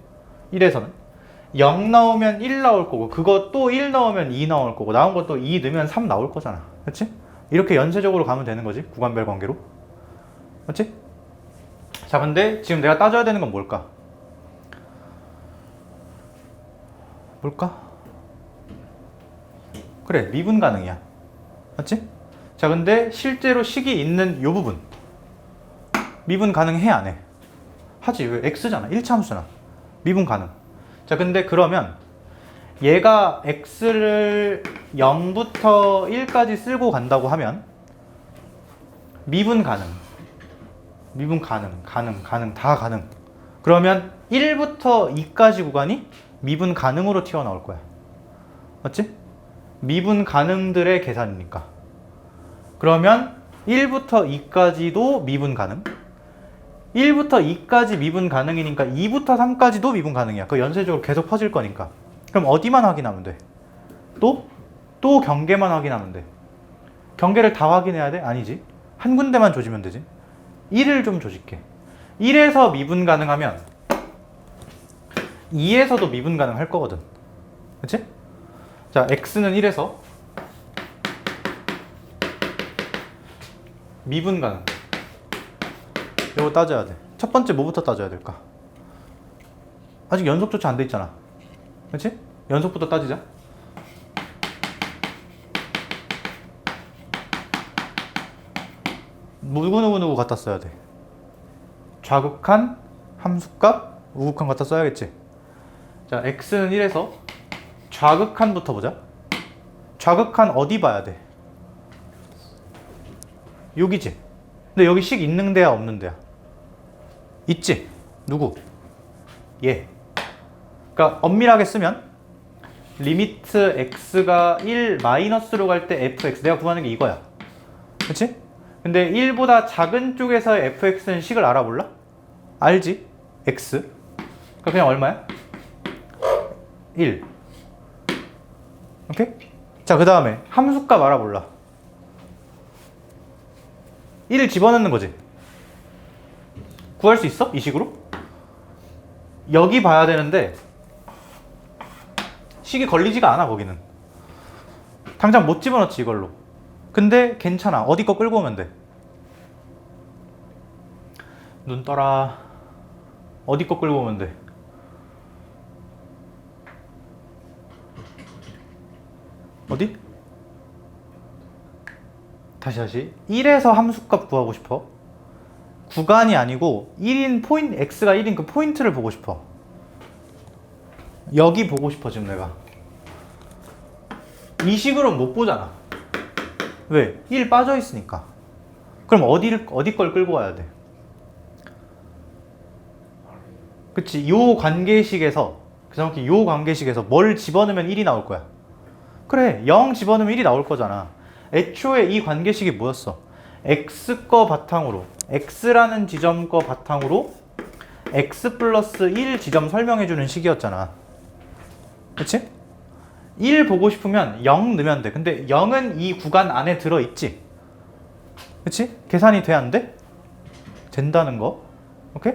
1에서는. 0 넣으면 1 나올 거고. 그거 또 1 넣으면 2 나올 거고. 나온 것도 2 넣으면 3 나올 거잖아. 그렇지? 이렇게 연쇄적으로 가면 되는 거지. 구간별 관계로. 그렇지? 자, 근데 지금 내가 따져야 되는 건 뭘까? 뭘까? 그래, 미분 가능이야. 맞지? 자, 근데 실제로 식이 있는 요 부분 미분 가능해 안 해? 하지. 왜? x잖아. 1차 함수잖아. 미분 가능. 자, 근데 그러면 얘가 x를 0부터 1까지 쓸고 간다고 하면 미분 가능. 미분 가능, 다 가능. 그러면 1부터 2까지 구간이 미분 가능으로 튀어나올 거야. 맞지? 미분 가능들의 계산이니까. 그러면 1부터 2까지도 미분 가능. 1부터 2까지 미분 가능이니까 2부터 3까지도 미분 가능이야. 그 연쇄적으로 계속 퍼질 거니까. 그럼 어디만 확인하면 돼? 또 경계만 확인하면 돼. 경계를 다 확인해야 돼? 아니지. 한 군데만 조지면 되지. 1을 좀 조질게. 1에서 미분 가능하면 2에서도 미분 가능할 거거든. 그치? 자, x는 1에서 미분 가능. 이거 따져야 돼. 첫 번째 뭐부터 따져야 될까? 아직 연속조차 안 돼 있잖아. 그치? 연속부터 따지자. 누구 갖다 써야 돼? 좌극한, 함수값, 우극한 갖다 써야겠지. 자, x는 1에서 좌극한부터 보자. 좌극한 어디 봐야 돼? 여기지. 근데 여기 식 있는 데야 없는 데야? 있지. 누구? 얘. 그러니까 엄밀하게 쓰면 리미트 x가 1 마이너스로 갈 때 fx. 내가 구하는 게 이거야. 그치? 근데 1보다 작은 쪽에서의 fx는 식을 알아볼라? 알지? x. 그러니까 그냥 얼마야? 1. 오케이? 자, 그 다음에 함수값 알아볼라. 1을 집어넣는 거지. 구할 수 있어? 이 식으로? 여기 봐야 되는데 식이 걸리지가 않아. 거기는 당장 못 집어넣지 이걸로. 근데 괜찮아. 어디 거 끌고 오면 돼. 눈 떠라. 어디 거 끌고 오면 돼. 어디? 다시 1에서 함수값 구하고 싶어. 구간이 아니고 1인 포인트, x가 1인 그 포인트를 보고 싶어. 여기 보고 싶어 지금 내가. 이 식으로는 못 보잖아. 왜? 1 빠져 있으니까. 그럼 어디 걸 끌고 와야 돼? 그치? 요 관계식에서, 정확히 요 관계식에서 뭘 집어넣으면 1이 나올 거야. 그래, 0 집어넣으면 1이 나올 거잖아. 애초에 이 관계식이 뭐였어? x 거 바탕으로, x라는 지점 거 바탕으로 x 플러스 1 지점 설명해주는 식이었잖아. 그치? 1 보고 싶으면 0 넣으면 돼. 근데 0은 이 구간 안에 들어있지? 그치? 계산이 돼, 안 돼? 된다는 거. 오케이?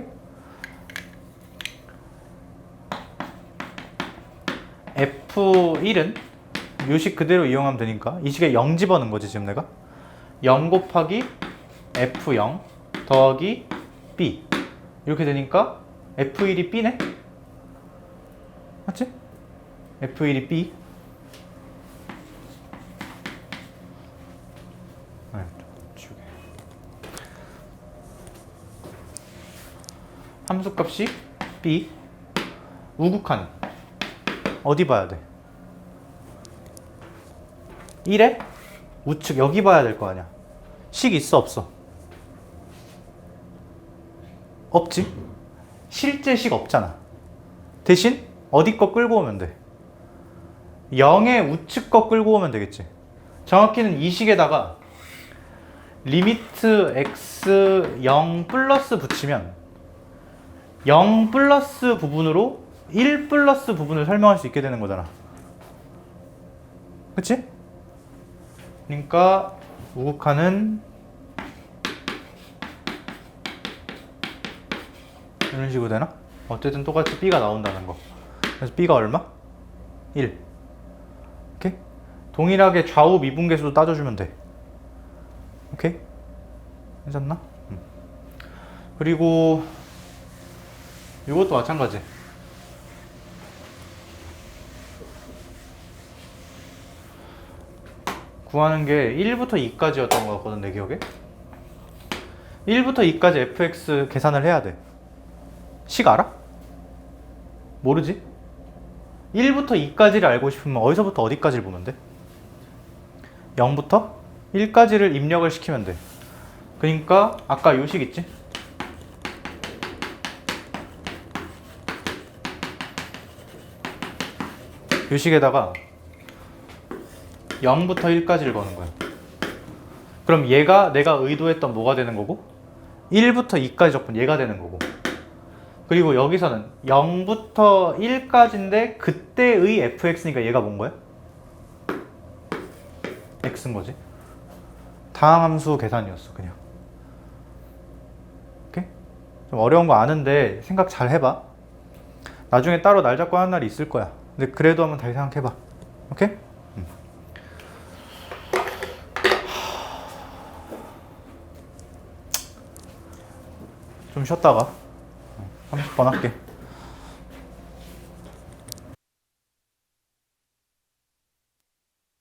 F1은 요 식 그대로 이용하면 되니까 이 식에 0 집어넣은 거지 지금 내가. 0 곱하기 F0 더하기 B 이렇게 되니까 F1이 B네? 맞지? F1이 B. 네, 지우개. 함수값이 B. 우극한 어디 봐야 돼? 1에 우측 여기 봐야 될 거 아니야. 식 있어 없어? 없지? 실제 식 없잖아. 대신 어디 거 끌고 오면 돼? 0의 우측 거 끌고 오면 되겠지. 정확히는 이 식에다가 리미트 x 0 플러스 붙이면 0 플러스 부분으로 1 플러스 부분을 설명할 수 있게 되는 거잖아. 그치? 그러니까 우극한은 이런 식으로 되나? 어쨌든 똑같이 B가 나온다는 거. 그래서 B가 얼마? 1. 오케이? 동일하게 좌우 미분계수도 따져주면 돼. 오케이? 괜찮나? 그리고 이것도 마찬가지. 구하는 게 1부터 2까지였던 것 같거든, 내 기억에. 1부터 2까지 fx 계산을 해야 돼. 식 알아? 모르지? 1부터 2까지를 알고 싶으면 어디서부터 어디까지를 보면 돼? 0부터 1까지를 입력을 시키면 돼. 그러니까 아까 요 식 있지? 요 식에다가 0부터 1까지를 거는 거야. 그럼 얘가 내가 의도했던 뭐가 되는 거고 1부터 2까지 적분 얘가 되는 거고, 그리고 여기서는 0부터 1까지인데 그때의 fx니까 얘가 뭔 거야? x인 거지. 다항함수 계산이었어 그냥. 오케이? 좀 어려운 거 아는데 생각 잘 해봐. 나중에 따로 날 잡고 하는 날이 있을 거야. 근데 그래도 한번 다시 생각해봐. 오케이? 좀 쉬었다가 30번 할게.